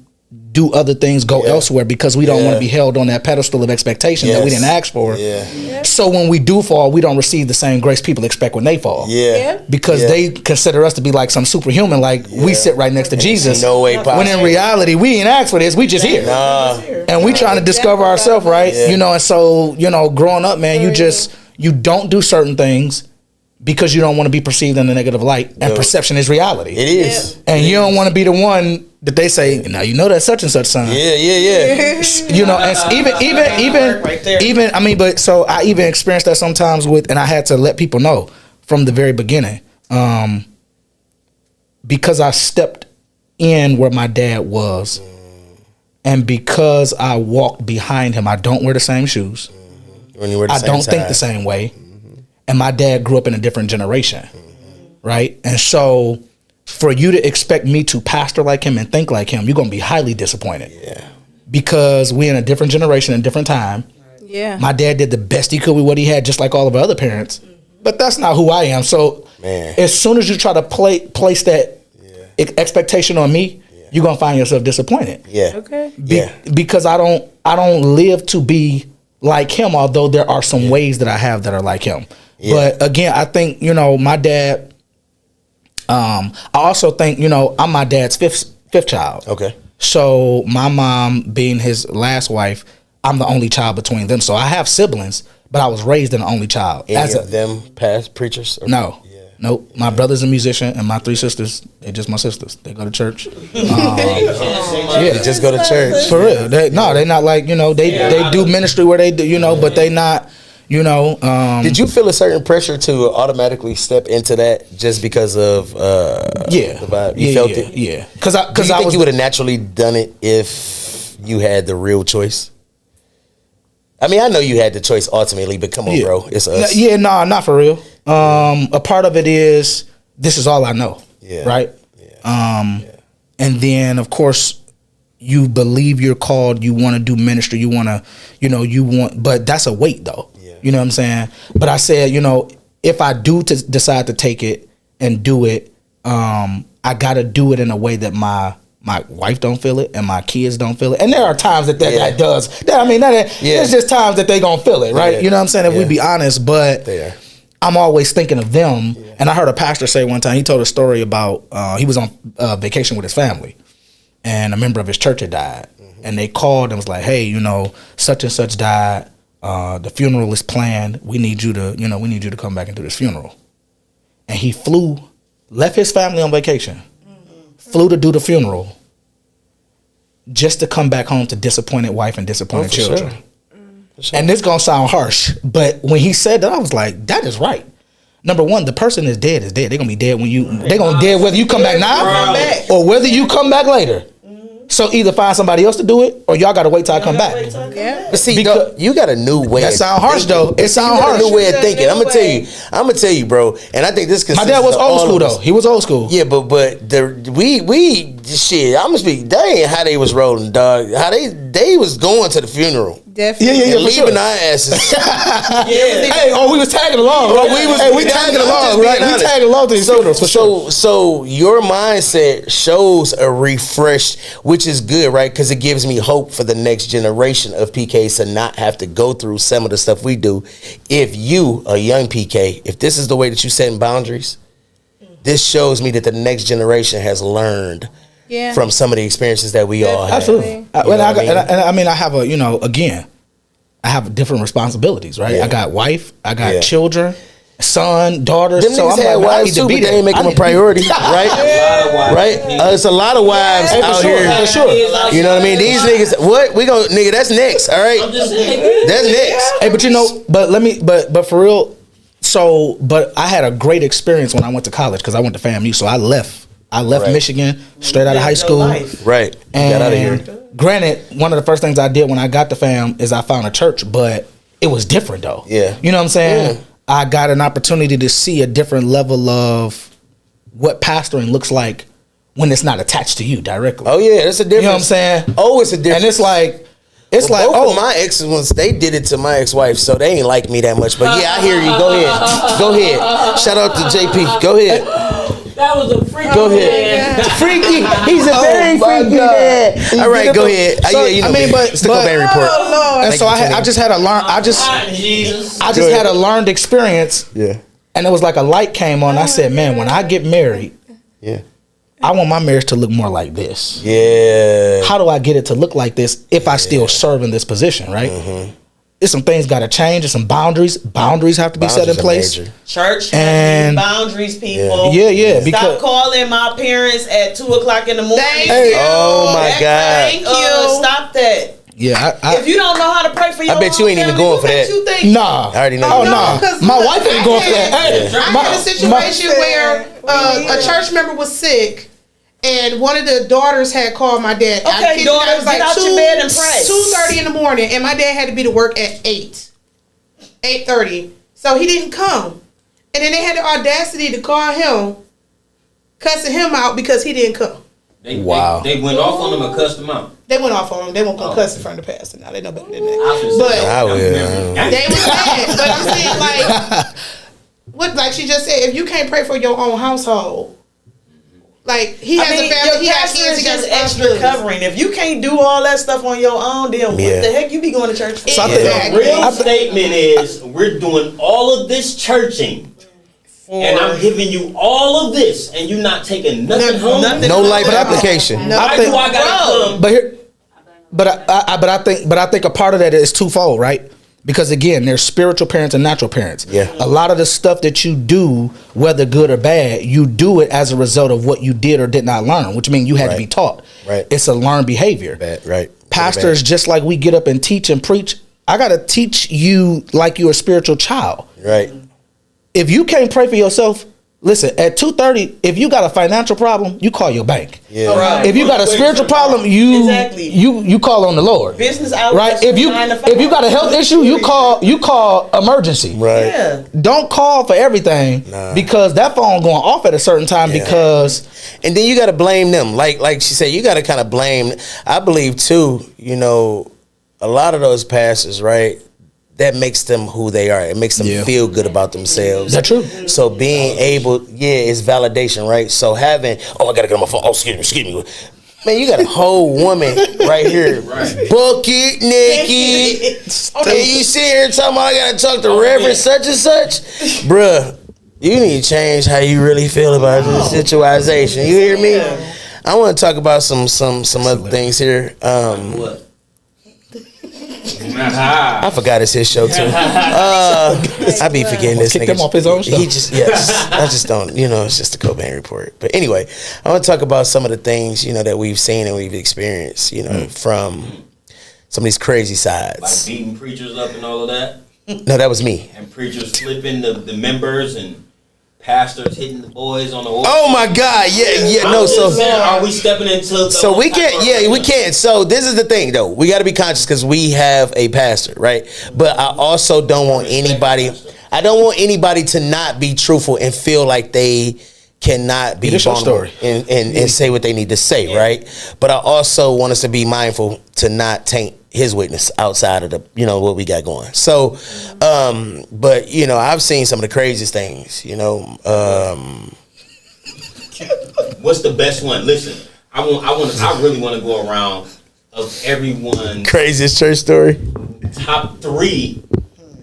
do other things, go elsewhere because we don't want to be held on that pedestal of expectation that we didn't ask for. Yeah. So when we do fall, we don't receive the same grace people expect when they fall. Yeah. Because they consider us to be like some superhuman, like we sit right next to Jesus. No way possible. When in reality, we ain't asked for this, we just here. And we trying to discover ourselves, right? Yeah. And so, growing up, man, you don't do certain things because you don't want to be perceived in a negative light, and perception is reality. It is. And you don't want to be the one that they say, now that's such and such son. Yeah. And even but so I even experienced that sometimes and I had to let people know from the very beginning, because I stepped in where my dad was, and because I walked behind him, I don't wear the same shoes. I don't think the same way. And my dad grew up in a different generation, right? And so for you to expect me to pastor like him and think like him, you're going to be highly disappointed. Yeah. Because we're in a different generation and different time. Yeah. My dad did the best he could with what he had, just like all of our other parents. But that's not who I am. So as soon as you try to place that expectation on me, you're going to find yourself disappointed. Yeah. Okay. Because I don't live to be like him, although there are some ways that I have that are like him. But again, I think, my dad, I also think, I'm my dad's fifth child. Okay. So my mom being his last wife, I'm the only child between them. So I have siblings, but I was raised an only child. Any of them past preachers? Or? No. Yeah. Nope. My brother's a musician, and my 3 sisters, they're just my sisters. They go to church. Yeah, just go to church. For real. They're not like, they do ministry where they do, but they not, Did you feel a certain pressure to automatically step into that just because of the vibe? You felt it? Yeah. Because I think you would have naturally done it if you had the real choice? I mean, I know you had the choice ultimately, but come on, bro. It's us. Yeah, not for real. A part of it is, this is all I know. Yeah. Right? Yeah. And then, of course, you believe you're called, you want to do ministry, you want to, but that's a weight though. Yeah. You know what I'm saying? But I said, if I do decide to take it and do it, I got to do it in a way that my wife don't feel it and my kids don't feel it. And there are times that does. There's just times that they gonna feel it, right? Yeah. You know what I'm saying? If we be honest, but I'm always thinking of them. Yeah. And I heard a pastor say one time, he told a story about, he was on vacation with his family and a member of his church had died. Mm-hmm. And they called and was like, hey, such and such died. The funeral is planned. We need you to come back and do this funeral. And he left his family on vacation. Flew to do the funeral just to come back home to disappointed wife and disappointed children. Sure. And this gonna sound harsh, but when he said that, I was like, that is right. Number one, the person is dead. They're gonna be dead they're gonna dead whether you come back now or whether you come back later. So either find somebody else to do it, or y'all gotta wait till I come back. But see, you got a new way. That sound harsh though. It sound harsh. A new way of thinking. I'm gonna tell you, bro. And I think this. My dad was old school though. He was old school. Yeah, but we shit. I'm gonna speak. That ain't how they was rolling, dog. How they was going to the funeral. Definitely. Yeah, leaving our asses. Hey, we was tagging along. We tagging along, right? We tagging along to these funerals for sure. So your mindset shows a refresh, which is good, right? Because it gives me hope for the next generation of PKs to not have to go through some of the stuff we do. If you, a young PK, if this is the way that you setting boundaries, this shows me that the next generation has learned from some of the experiences that we all have. Absolutely. I have I have different responsibilities, right? I got wife, I got children, son, daughters. Them niggas had wives too, but they ain't make them a priority, right? Right? It's a lot of wives out here. For sure. You know what I mean? These niggas, what? We gonna, nigga, that's next, all right? That's next. Hey, but for real, but I had a great experience when I went to college because I went to FAMU, so I left Michigan straight out of high school. Right. And got out of here. Granted, one of the first things I did when I got to FAM is I found a church, but it was different though. Yeah. You know what I'm saying? Yeah. I got an opportunity to see a different level of what pastoring looks like when it's not attached to you directly. Oh yeah, it's a difference. You know what I'm saying? Oh, it's a difference. And it's like my exes ones, they did it to my ex-wife, so they ain't like me that much. But yeah, I hear you. Go ahead. Shout out to JP. Go ahead. That was a freaky. Go ahead. Freaky. He's a very freaky man. All right, go ahead. It's the Cobain Report. And so I just had a learned experience. Yeah. And it was like a light came on. I said, man, when I get married, I want my marriage to look more like this. Yeah. How do I get it to look like this if I still serve in this position, right? Mm-hmm. There's some things got to change. There's some boundaries. Boundaries have to be set in place. Church and boundaries, people. Yeah. Stop calling my parents at 2:00 in the morning. Oh my God. Thank you. Stop that. Yeah, if you don't know how to pray for your I bet you ain't even going for that. Nah. I already know. Oh, no. My wife ain't going for that. I had a situation where a church member was sick. And one of the daughters had called my dad. Okay, daughters, get out your bed and pray. 2:30 in the morning, and my dad had to be to work at 8:30. So he didn't come. And then they had the audacity to call him, cussing him out because he didn't come. They went off on him or cussed him out? They went off on him. They won't come cuss in front of the pastor. Now they know better than that. They was mad. But I'm saying, like she just said, if you can't pray for your own household, like he has a family, he has kids, he got extra covering. If you can't do all that stuff on your own, then what the heck you be going to church for? So the real statement is we're doing all of this churching. And I'm giving you all of this, and you not taking nothing home. No life application. Why do I gotta come? But I think a part of that is twofold, right? Because again, there's spiritual parents and natural parents. Yeah. A lot of the stuff that you do, whether good or bad, you do it as a result of what you did or did not learn, which means you had to be taught. Right. It's a learned behavior. Bad, right. Pastors, just like we get up and teach and preach, I got to teach you like you're a spiritual child. Right. If you can't pray for yourself, listen, at 2:30, if you got a financial problem, you call your bank. Yeah. Right. If you got a spiritual problem, you call on the Lord. Business hours. Right? If you got a health issue, you call emergency. Right. Yeah. Don't call for everything because that phone going off at a certain time because and then you got to blame them. Like she said, you got to kind of blame. I believe too, you know, a lot of those pastors, right? That makes them who they are. It makes them feel good about themselves. That's true. So being able, it's validation, right? So having, I gotta get on my phone. Oh, excuse me. Man, you got a whole woman right here, bucket naked, and you sit here talking about I gotta talk to Reverend such and such, bruh. You need to change how you really feel about this situation. You hear me? I want to talk about some other things here. What? I forgot it's his show too. I be forgetting this. Kick nigga. him off his own show. He just I just don't. You know, it's just the Cobain Report. But anyway, I want to talk about some of the things that we've seen and we've experienced. From some of these crazy sides. Like beating preachers up and all of that. No, that was me. And preachers flipping the members and pastors hitting the boys on the organ. Oh my God! Yeah. No, so are we stepping into? So we can't. Yeah, we can't. So this is the thing, though. We got to be conscious because we have a pastor, right? But I also don't want anybody. I don't want anybody to not be truthful and feel like they cannot be vulnerable and say what they need to say, right? But I also want us to be mindful to not taint his witness outside of the what we got going. So, but I've seen some of the craziest things. What's the best one? Listen, I really want to go around of everyone's craziest church story. Top 3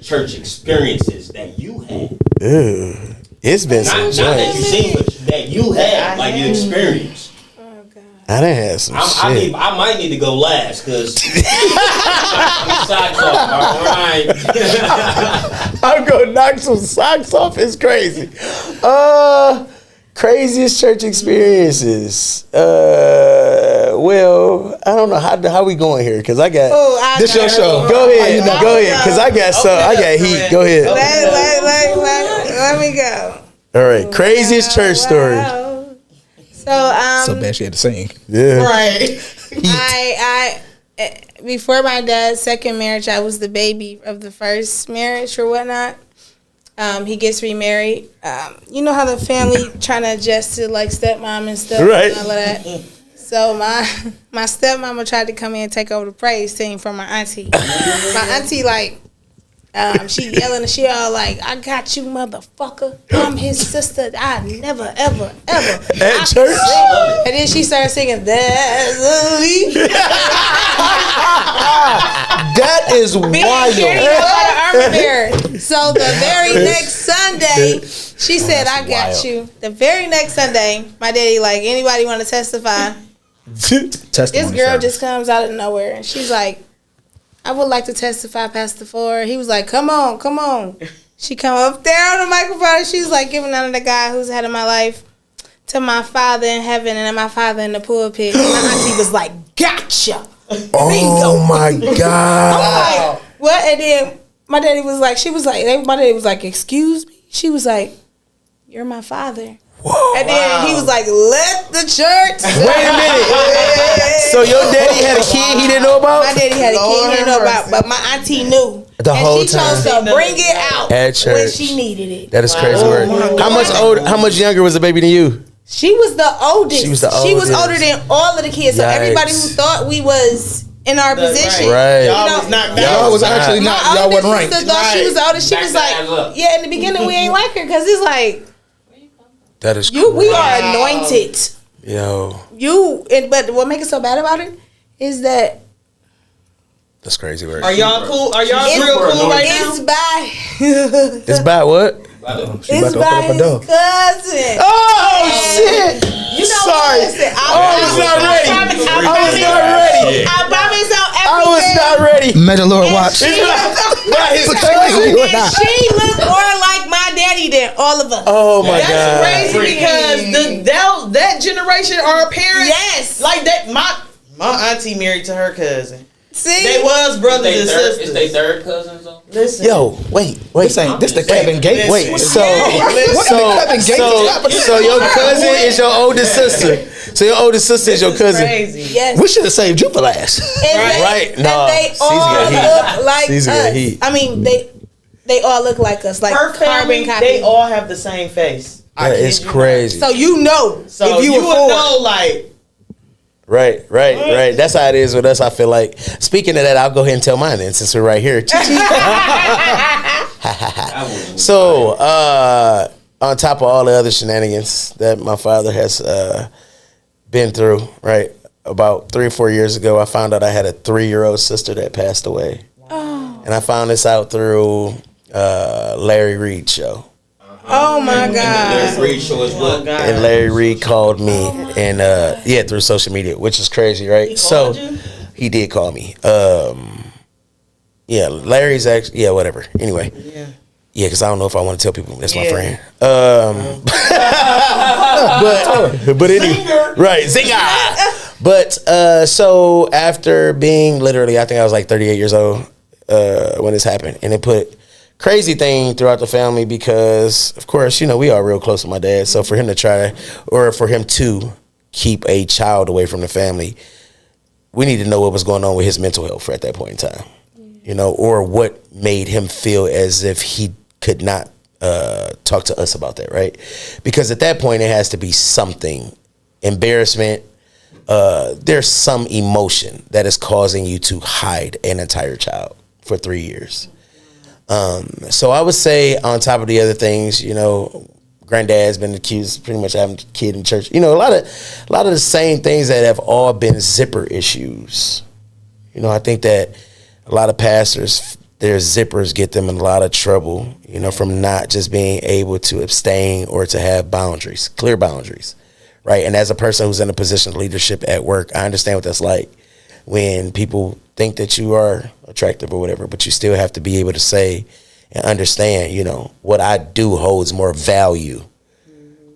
church experiences that you had. Ew. It's been some not that you've seen, but that you had, like you experienced. I done had some shit. I might need to go last because socks off. All right. I'm gonna knock some socks off. It's crazy. Craziest church experiences. Well, I don't know how we going here because I got this your show. Go ahead, because I got heat. Go ahead. Let me go. All right, craziest church story. So bad she had to sing. Yeah. Right. I before my dad's second marriage, I was the baby of the first marriage or whatnot. He gets remarried. You know how the family trying to adjust to like stepmom and stuff, right? And all of that. So my stepmama tried to come in and take over the praise team from my auntie. My auntie she yelling and she all like, "I got you, motherfucker. I'm his sister. I never, ever, ever." At church? And then she started singing, "There's a leak." That is wild. So the very next Sunday, she said, "I got you." The very next Sunday, my daddy like, "Anybody want to testify?" This girl just comes out of nowhere and she's like, "I would like to testify, Pastor Ford." He was like, come on. She come up there on the microphone and she's like giving under the guy who's ahead of my life to my Father in heaven and my Father in the pulpit. My auntie was like, "Gotcha." Oh my God. I'm like, what? And then my daddy was like, my daddy was like, "Excuse me?" She was like, "You're my father." Whoa, and then he was like, "Let the church." Wait a minute. So your daddy had a kid he didn't know about? My daddy had a kid he didn't know about, but my auntie knew. Whole she chose to bring it out at church when she needed it. That is crazy work. How much younger was the baby than you? She was the oldest. She was older than all of the kids. So everybody who thought we was in our position, right? Y'all was actually not. Y'all wasn't ranked. Thought she was the oldest. She was like, yeah. In the beginning, we ain't like her because it's like. That is crazy. We are anointed. Yo. But what makes it so bad about it is that. That's crazy work. Are y'all cool? Are y'all real cool right now? It's by what? It's by his cousin. Oh shit! You know sorry. Listen, I was not ready. I promise on everything. I was not ready. May the Lord watch. by his cousin. She looked more like my daddy than all of us. Oh my God. That's crazy because that generation, our parents, Yes. like that. My auntie married to her cousin. See, They was brothers and sisters. Is they third cousins though? Listen, Yo, wait. This the Kevin Gates. Wait, so Listen. your cousin is your oldest sister. So your oldest sister is your cousin. Crazy. yes. We should have saved you for last. Right? No, And they Caesar all got heat. look like Caesar got us. heat. I mean, they all look like us, like Her family, carbon copy. they all have the same face. That is kid you crazy. So you know, So if you were would four. know, like, Right. That's how it is with us, I feel like. Speaking of that, I'll go ahead and tell mine then, since we're right here. So, on top of all the other shenanigans that my father has been through, right? About 3 or 4 years ago, I found out I had a 3-year-old sister that passed away. Oh. And I found this out through Larry Reid show. Oh my God! Larry Reid show is what? And Larry Reid called me, and through social media, which is crazy, right? He called you? He did call me. Larry's actually whatever. Anyway, because I don't know if I want to tell people that's my friend. But anyway, right, zinger. But so after being literally, I think I was like 38 years old when this happened, and it put crazy thing throughout the family because, of course, we are real close to my dad. So for him to keep a child away from the family, we need to know what was going on with his mental health at that point in time, or what made him feel as if he could not talk to us about that, right? Because at that point, it has to be something, embarrassment. There's some emotion that is causing you to hide an entire child for 3 years. So I would say on top of the other things, granddad's been accused pretty much having a kid in church. A lot of the same things that have all been zipper issues. I think that a lot of pastors, their zippers get them in a lot of trouble, from not just being able to abstain or to have boundaries, clear boundaries, right? And as a person who's in a position of leadership at work, I understand what that's like when people think that you are attractive or whatever, but you still have to be able to say and understand, what I do holds more value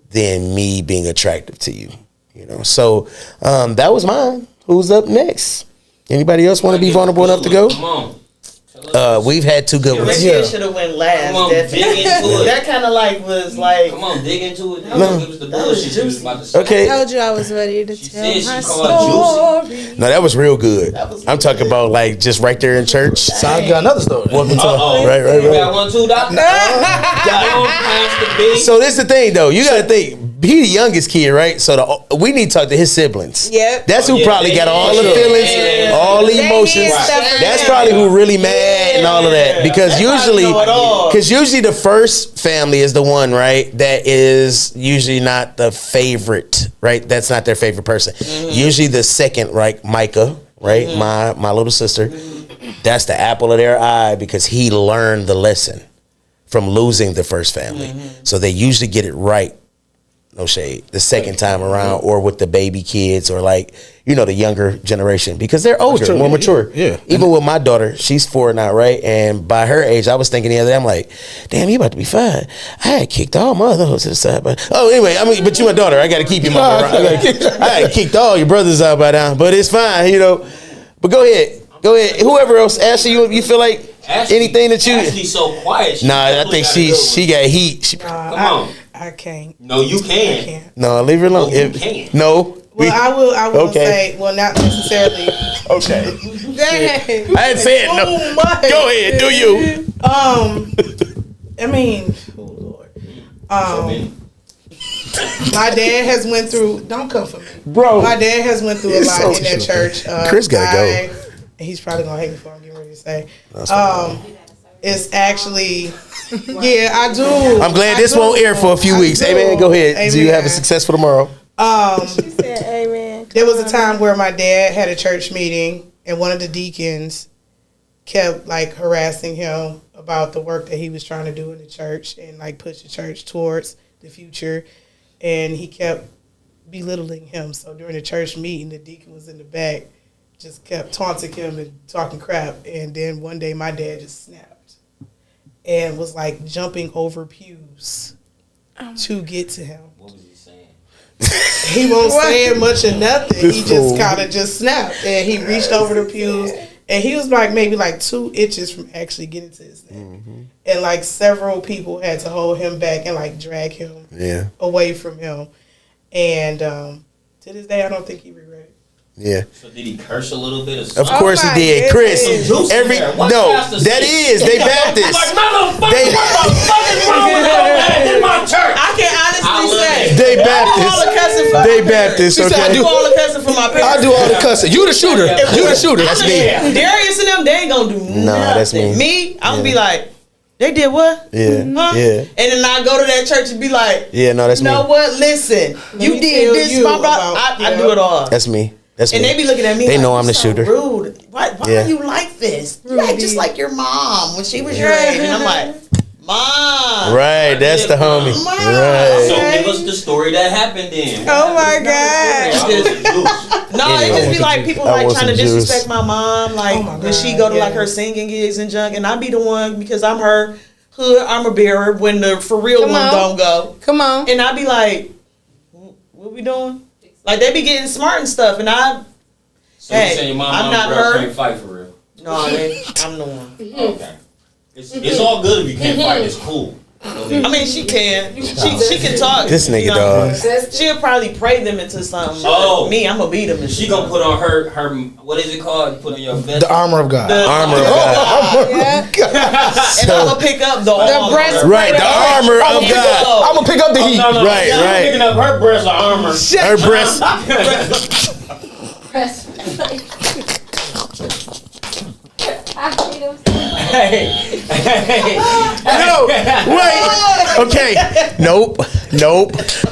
than me being attractive to you, So that was mine. Who's up next? Anybody else want to be vulnerable enough to go? Come on. We've had two good ones. maybe it should have went last. Come on, dig into it. That kind of was like. Come on, dig into it. No. It was the bullshit she was about to say. Okay. I told you I was ready to She tell said my she called story. No, that was real good. I'm talking about like just right there in church. So I got another story. Right. You got one too, Doc? So this is the thing though. You got to think. He the youngest kid, right? So we need to talk to his siblings. Yep. That's who probably got all the feelings, all the emotions. That's probably who really mad and all of that. Because usually the first family is the one, right, that is usually not the favorite, right? That's not their favorite person. Usually the second, right, Micah, right, my little sister, that's the apple of their eye because he learned the lesson from losing the first family. So they usually get it right. No shade. The second time around, or with the baby kids, or like the younger generation, because they're older, more mature. Yeah. Even with my daughter, she's 4 now, right? And by her age, I was thinking the other day, I'm like, damn, you about to be 5. I had kicked all my other hoes to the side, but anyway, but you my daughter, I got to keep you my. I had kicked all your brothers out by now, but it's fine, But go ahead. Whoever else, Ashley, you feel like anything that you? Ashley's so quiet. I think she got heat. Come on. I can't. No, you can. I can't. No, leave her alone. No, you can't. No. Well, I will Okay. say, well, not necessarily. Okay. Dang. I didn't say it. No. Too much. Go ahead. Do you? I mean, oh Lord. My dad has went through. Don't come for me, Bro. My dad has went through a lot in that church. Chris gotta go. He's probably gonna hate me for what I'm getting ready to say. It's actually, yeah, I do. I'm glad this won't air for a few weeks. Amen. Go ahead. Amen. Do you have a successful tomorrow? She said, amen. There was a time where my dad had a church meeting, and one of the deacons kept like harassing him about the work that he was trying to do in the church and like push the church towards the future, and he kept belittling him. So during the church meeting, the deacon was in the back just kept taunting him and talking crap. And then one day my dad just snapped and was like jumping over pews to get to him. What was he saying? He won't say much or nothing. He just kind of just snapped. And he reached over the pews. And he was like maybe like 2 inches from actually getting to his neck. Mm-hmm. And like several people had to hold him back and like drag him away from him. And to this day, I don't think he regretted it. Yeah. So did he curse a little bit? Of course he did. Chris, that is, they Baptist. Like, motherfucker, what the fuck is wrong with that in my church? I can honestly say. They Baptist. They Baptist, okay? I do all the cussing for my parents. I do all the cussing. You the shooter. You the shooter. That's me. Darius and them, they ain't gonna do nothing. Nah, that's me. Me, I'm gonna be like, they did what? Yeah. Huh? Yeah. And then I go to that church and be like, yeah, no, that's me. You know what? Listen, you did this, my brother. I do it all. That's me. That's and me. they be looking at me. They like, know I'm the so shooter. Rude. Why are you like this? You act just like your mom when she was your age. And I'm like, Mom. Right, that's the homie. Mom. Right. So give us the story that happened then. Oh my God. No, it just be like people like trying to disrespect my mom. Like when she go to like her singing gigs and junk, and I be the one because I'm her hood armor bearer when the for real one don't go. Come on. And I be like, what we doing? Like they be getting smart and stuff, and I. So you saying your I'm not her. her. Can't fight for real? No, I'm the one. Okay. It's all good if you can't fight. It's cool. I mean, she can. She can talk. This nigga dog. She'll probably pray them into something. Oh, me, I'm gonna beat them. And she gonna put on her what is it called? You put on your vest. The armor of God. The armor of God. And I'm gonna pick up the breast. Right, the armor of God. I'm gonna pick up the heat. No, right. I'm picking up her breast armor. Her breast. Hey. No, wait. Okay. Nope.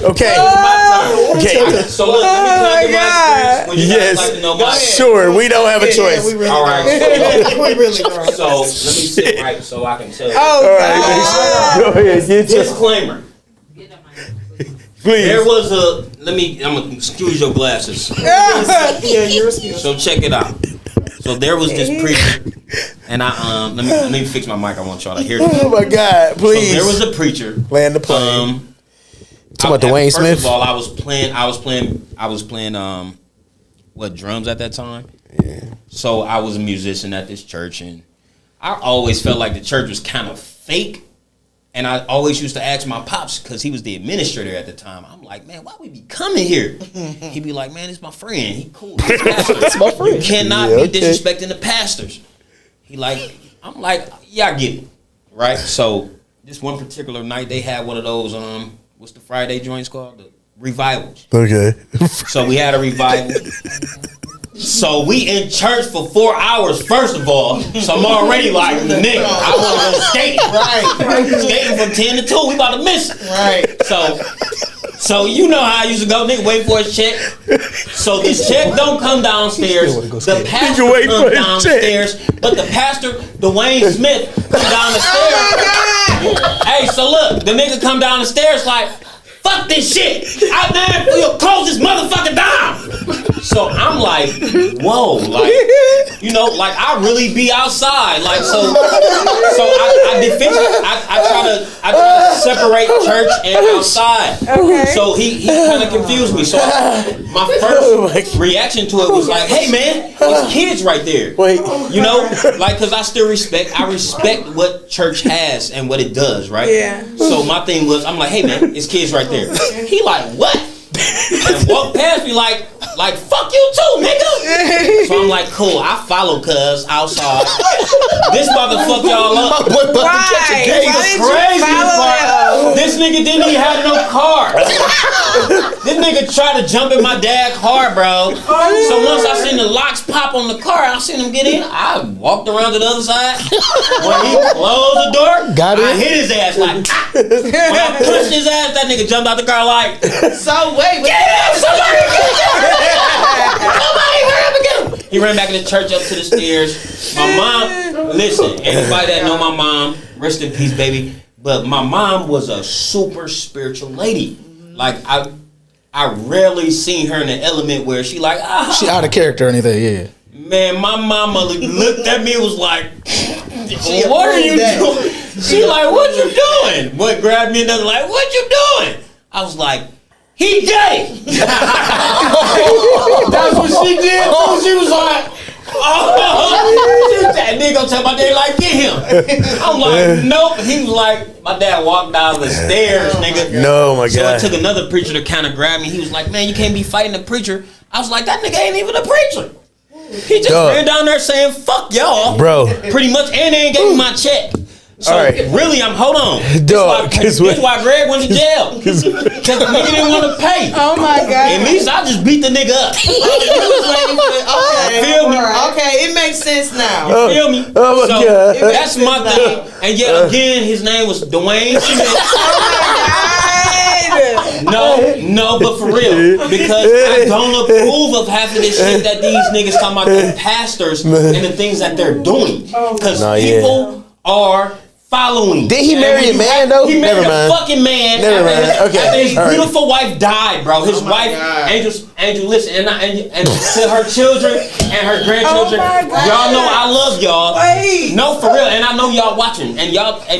Okay. Okay. So look, let me tell you my experience. When you guys like to know my sure. We don't have a choice. All right. We really don't. So let me sit right so I can tell you. All right. Go ahead. Get your Disclaimer. please. There was I'm gonna excuse your glasses. Yeah, you're excused. So check it out. So there was this preacher, and let me fix my mic. I want y'all to hear this. Oh my God, please. So there was a preacher playing the plane. Talking about Dwayne Smith. First of all, I was playing drums at that time. Yeah. So I was a musician at this church, and I always felt like the church was kind of fake. And I always used to ask my pops, because he was the administrator at the time. I'm like, man, why we be coming here? He'd be like, man, it's my friend. He cool. He's pastor. That's my friend. You cannot be disrespecting the pastors. I'm like, yeah, I get it. Right? So this one particular night, they had one of those, what's the Friday joints called? The revivals. Okay. So we had a revival. So we in church for 4 hours, first of all. So I'm already like, nigga, I want to go skating. Right. Skating from 10 to 2. We about to miss it. Right. So you know how I used to go, nigga, wait for his check. So the check don't come downstairs. The pastor comes downstairs. But the pastor, Dwayne Smith, come down the stairs. Hey, so look, the nigga come down the stairs like, fuck this shit. I'm there, you'll close this motherfucker down. So I'm like, whoa, like, you know, like I really be outside. Like, so I try to separate church and outside. Okay. So he kind of confused me. So my first reaction to it was like, hey man, it's kids right there. Wait. You know, like, cause I respect what church has and what it does, right? Yeah. So my thing was, I'm like, hey man, it's kids right there. He like, what? And walked past me like fuck you too, nigga. So I'm like, cool, I follow cuz outside. This motherfucker y'all up. Why? The craziest part, this nigga didn't even have no car. This nigga tried to jump in my dad's car, bro. So once I seen the locks pop on the car, I seen him get in. I walked around to the other side. When he closed the door, I hit his ass like. When I pushed his ass, that nigga jumped out the car like. So wait, get him! Somebody get him! Somebody hurry up and get him! He ran back in the church up to the stairs. My mom, listen, anybody that know my mom, rest in peace, baby. But my mom was a super spiritual lady. Like I rarely seen her in an element where she like she out of character or anything. Yeah. Man, my mama looked at me and was like, what are you doing? She like, what you doing? Boy grabbed me and like, what you doing? I was like, he gay. That's what she did. So she was like, oh, that nigga tell my dad like, get him. I'm like, nope. He was like, my dad walked down the stairs, nigga. No, my God. So it took another preacher to kind of grab me. He was like, man, you can't be fighting the preacher. I was like, that nigga ain't even a preacher. He just ran down there saying, fuck y'all. Bro. Pretty much, and they ain't gave me my check. So really, hold on. This is why Greg went to jail. Because the nigga didn't want to pay. Oh my God. At least I just beat the nigga up. Okay, Feel me? Okay, it makes sense now. You feel me? Oh my God. That's my thing. And yet again, his name was Dwayne Smith. No, but for real, because I don't approve of half of this shit that these niggas talking about the pastors and the things that they're doing. Because people are following. Did he marry a man though? He married a fucking man. After his beautiful wife died, bro. His wife, Angel, listen, and to her children and her grandchildren, y'all know I love y'all. No, for real, and I know y'all watching, and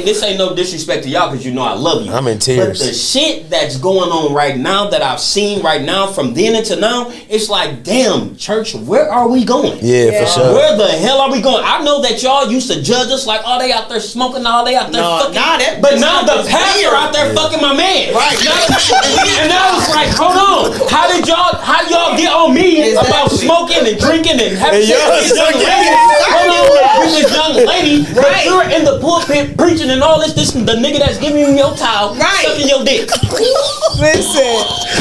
this ain't no disrespect to y'all because you know I love you. I'm in tears. But the shit that's going on right now that I've seen right now from then until now, it's like, damn, church, where are we going? Yeah, for sure. Where the hell are we going? I know that y'all used to judge us like, oh, they out there smoking, all they out there fucking. But now the pastor out there fucking my man. Right. And now it's like, hold on. How y'all get on me about smoking and drinking and having sex with this young lady? Hold on, with this young lady. But you're in the pulpit preaching and all this the nigga that's giving you your towel, sucking your dick. Listen.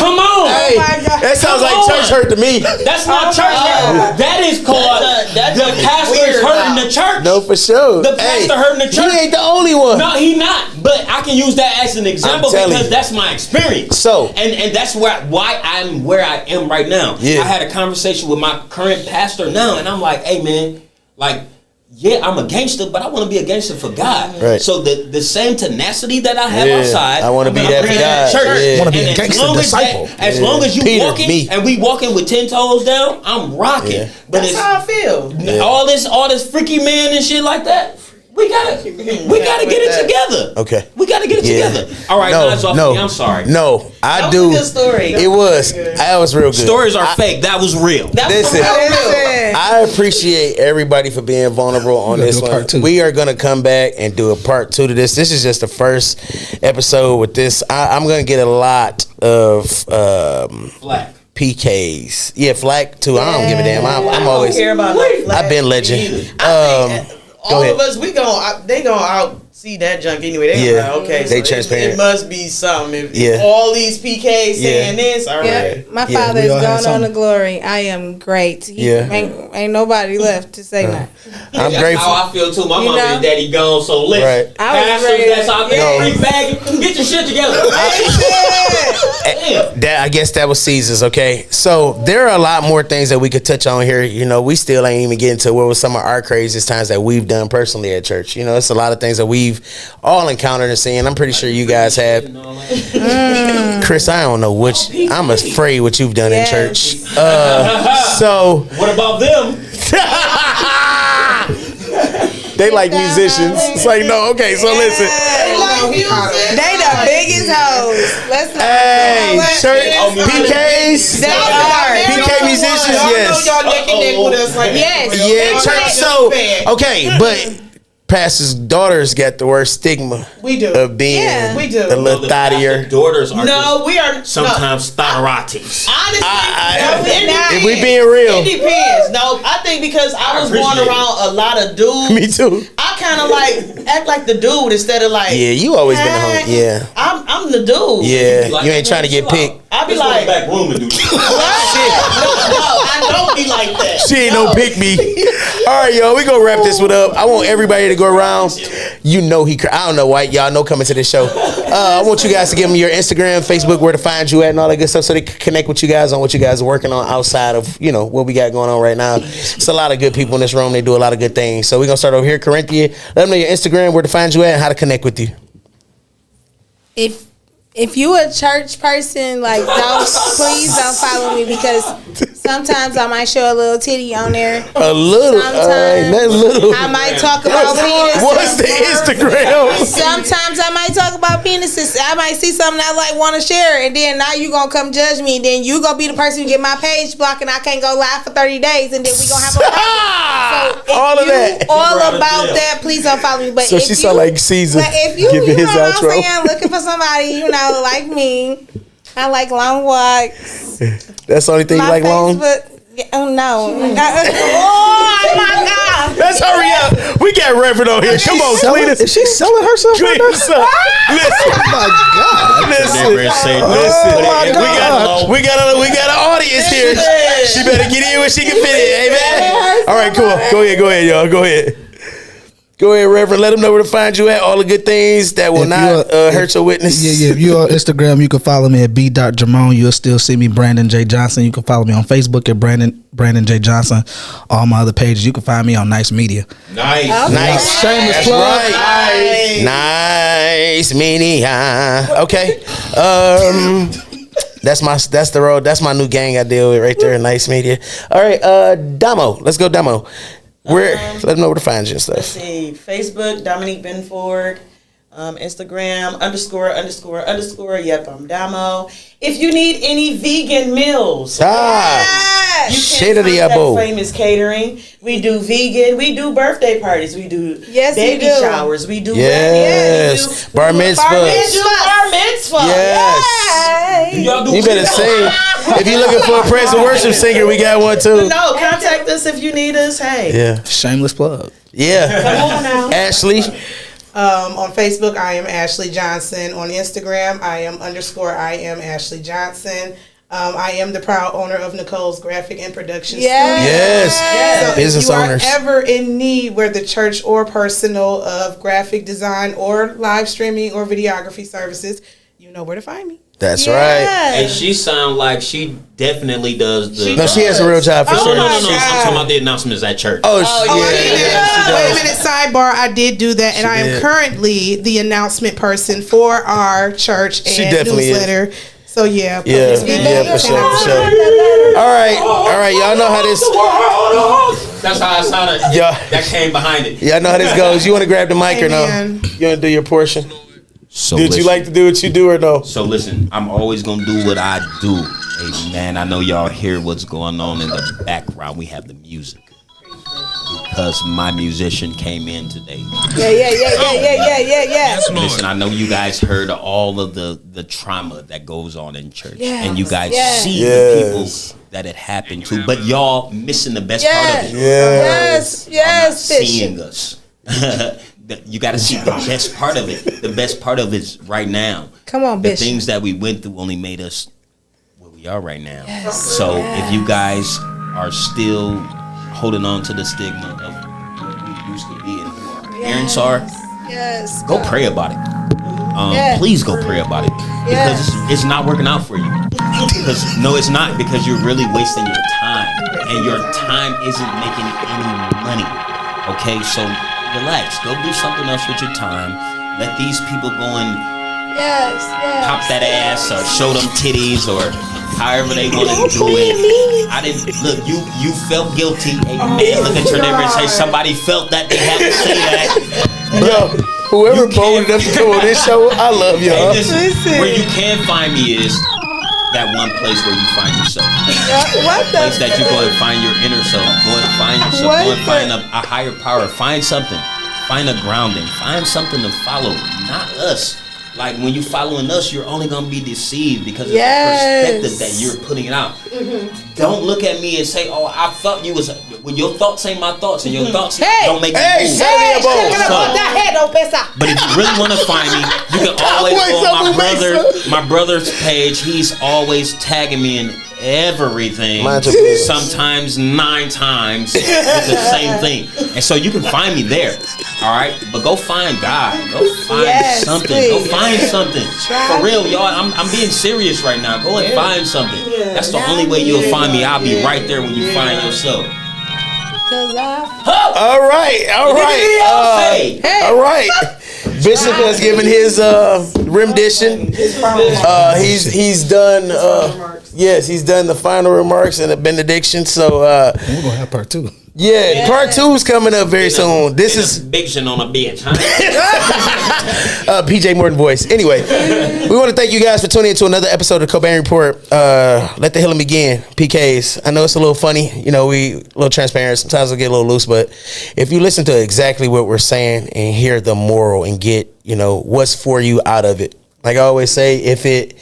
Come on. Hey, oh my God. That sounds like church hurt to me. That's not church hurt. That is called the pastor is hurting the church. No, for sure. The pastor hurting the church. He ain't the only one. No, he not. But I can use that as an example because that's my experience. So, and that's why I'm where I am right now. Yeah. I had a conversation with my current pastor now, and I'm like, hey man, like, yeah, I'm a gangster, but I want to be a gangster for God. Right. So the same tenacity that I have outside, I want to be that for God. Church. Yeah. I want to be a gangster disciple. As long as you Peter, walking me. and we walking with 10 toes down, I'm rocking. Yeah. But That's how I feel. all this freaky man and shit like that. We gotta get it together. Okay. We gotta get it together. All right, that's off me. I'm sorry. No, That was a good story. It was. That was real good. Stories are fake. That was real. Listen, I appreciate everybody for being vulnerable on this one. We are gonna come back and do a part 2 to this. This is just the first episode with this. I'm gonna get a lot of Flack. PKs. Yeah, flack too. I don't give a damn. I'm always. I don't care about no flag. I've been legend. All of us, they gonna out see that junk anyway. They like, okay, they so transparent. It must be something. If all these PKs saying this, all right. My father is going on to glory. I am great. Ain't nobody left to say that. I'm That's grateful. how I feel too. My mama and daddy gone, so listen. Right. Pastors that's out there free bagging, get your shit together. I guess that was Caesar's, okay? So there are a lot more things that we could touch on here. You know, we still ain't even getting to what was some of our craziest times that we've done personally at church. You know, it's a lot of things that we've all encountered and seen. I'm pretty sure you guys have. Chris, I don't know I'm afraid what you've done in church. So what about them? They like musicians. It's like, no, okay, so listen. They the biggest hoes. Let's not. Hey, church PKs. They are. PK musicians, yes. Y'all neck and neck with us like Yes. Yeah, church. So, okay, but pastor's daughters got the worst stigma. We do. Of being we do. a little thottier. Daughters are we are sometimes thotteratis. Honestly, if we being real, it depends. No, I think because I was born around a lot of dudes. Me too. I kind of like act like the dude instead of like. Yeah, you always been the home. Yeah, I'm the dude. Yeah, you ain't trying to get picked. I be like, back room and do no, I don't be like that. She ain't no pick me. All right, y'all, we gonna wrap this one up. I want everybody to go around. You know I don't know why y'all know coming to this show. I want you guys to give them your Instagram, Facebook, where to find you at, and all that good stuff, so they can connect with you guys on what you guys are working on outside of what we got going on right now. It's a lot of good people in this room. They do a lot of good things. So we're gonna start over here, Corinthia. Let them know your Instagram, where to find you at, and how to connect with you. If If you a church person, like, please don't follow me, because sometimes I might show a little titty on there. A little, Sometimes I might talk about penises. What's the Instagram? Sometimes I might talk about penises. I might see something I like, want to share, and then now you gonna come judge me. And then you gonna be the person who get my page blocked, and I can't go live for 30 days, and then we gonna have a problem. So all of that. All about that. Please don't follow me. But So she sound like Caesar. But if you, giving his know what outro. I'm saying, looking for somebody, like me, I like long walks. That's the only thing you like long? Oh no! Oh my God! Let's hurry up. We got Reverend on here. Come on, clean us. Is she selling herself? Clean us up. Listen. Oh my God! Listen. We got an audience here. She better get in when she can fit in. Amen. All right, cool. Go ahead, y'all. Go ahead. Go ahead, Reverend. Let them know where to find you at. All the good things that will not hurt your witness. Yeah. If you're on Instagram, you can follow me at b.jamone. You'll still see me, Brandon J. Johnson. You can follow me on Facebook at Brandon J. Johnson. All my other pages, you can find me on Nice Media. Nice. Okay. Nice. Shameless That's plug. right. Nice media. Okay. That's my new gang I deal with right there. Nice media. All right. Damo. Let's go, Damo. Let them know where to find you and stuff. Let's see. Facebook, Dominique Benford. Instagram, ___. Yep, I'm Damo. If you need any vegan meals, you can contact Famous Catering. We do vegan. We do birthday parties. We do baby showers. We do bar mitzvah. We do bar mitzvah. Yes. Y'all do You better sing. If you're looking for a praise and worship singer, we got one too. No, contact us if you need us. Hey. Yeah. Shameless plug. Yeah. Come on now. Ashley. On Facebook, I am Ashley Johnson. On Instagram, I am Ashley Johnson. I am the proud owner of Nicole's Graphic and Production Studio. Yes. So Business owners. If you are ever in need, whether church or personal, of graphic design or live streaming or videography services, you know where to find me. That's right. And she sound like she definitely does the. No, she has a real job for sure. No. I'm talking about the announcements at church. Oh, yeah. Wait a minute, sidebar. I did do that, and I am currently the announcement person for our church and newsletter. So yeah, for sure. All right, y'all know how this. That's how I sounded. Yeah, that came behind it. Y'all know how this goes. You want to grab the mic or no? You want to do your portion? So Did you like to do what you do or no? So listen, I'm always gonna do what I do. Hey man, I know y'all hear what's going on in the background. We have the music because my musician came in today. Yeah. Listen, I know you guys heard all of the trauma that goes on in church, and you guys see the people that it happened to, but y'all missing the best part of it. Yes. Not seeing us. You got to see the best part of it. The best part of it's right now. Come on, Bishop. The things that we went through only made us where we are right now. So if you guys are still holding on to the stigma of what we used to be and who our parents are, go pray about it. Please go pray about it because it's not working out for you. Because no, it's not, because you're really wasting your time, and your time isn't making any money. Okay, so relax. Go do something else with your time. Let these people go and pop that ass or show them titties or however they want to do it. I didn't look. You felt guilty. Amen. Look at your neighbor and say somebody felt that they had to say that. Yo, whoever bold enough to come on this show, I love y'all. Where you can find me is that one place where you find yourself. What the place that you go and find your inner self. Go and find yourself. Go and find a higher power. Find something. Find a grounding. Find something to follow. Not us. Like when you following us, you're only gonna be deceived because of the perspective that you're putting out. Don't look at me and say, "Oh, I thought you was." When your thoughts ain't my thoughts, and your thoughts don't make me move. But if you really want to find me, you can always go on my brother's page. He's always tagging me in everything. Sometimes 9 times with the same thing, and so you can find me there. All right, but go find God. Go find something. Please. Go find something. For real, y'all. I'm being serious right now. Go and find something. That's the only way you'll find me. I'll be right there when you find yourself. All right. Bishop has given his rendition. He's done. Yes, he's done the final remarks and the benediction. So we're gonna have part 2. Yeah, part 2 is coming up very soon. This is Biction on a bitch, huh? PJ Morton voice. Anyway, we want to thank you guys for tuning into another episode of Cobain Report. Let the healing begin. PKs. I know it's a little funny. You know, we a little transparent. Sometimes we get a little loose, but if you listen to exactly what we're saying and hear the moral and get, you know, what's for you out of it. Like I always say, if it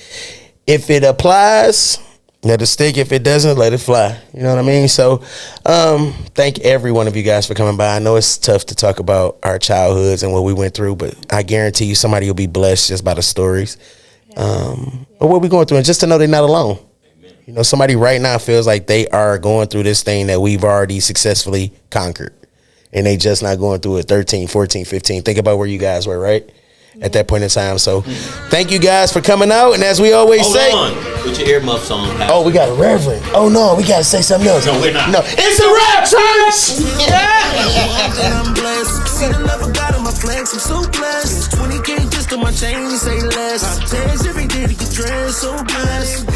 applies, let it stick. If it doesn't, let it fly. You know what I mean? So thank every one of you guys for coming by. I know it's tough to talk about our childhoods and what we went through, but I guarantee you somebody will be blessed just by the stories or what we're going through. And just to know they're not alone. Amen. You know, somebody right now feels like they are going through this thing that we've already successfully conquered. And they just not going through it 13, 14, 15. Think about where you guys were, right? At that point in time. So thank you guys for coming out. And as we always say, put your earmuffs on. Oh, we got a reverend. Oh no, we gotta say something else. No, we're not. No, it's a rap, church. I'm blessed. See the love of God on my flex. I'm so blessed. 20K just on my chain, say less. I text every day to get dressed. So blessed.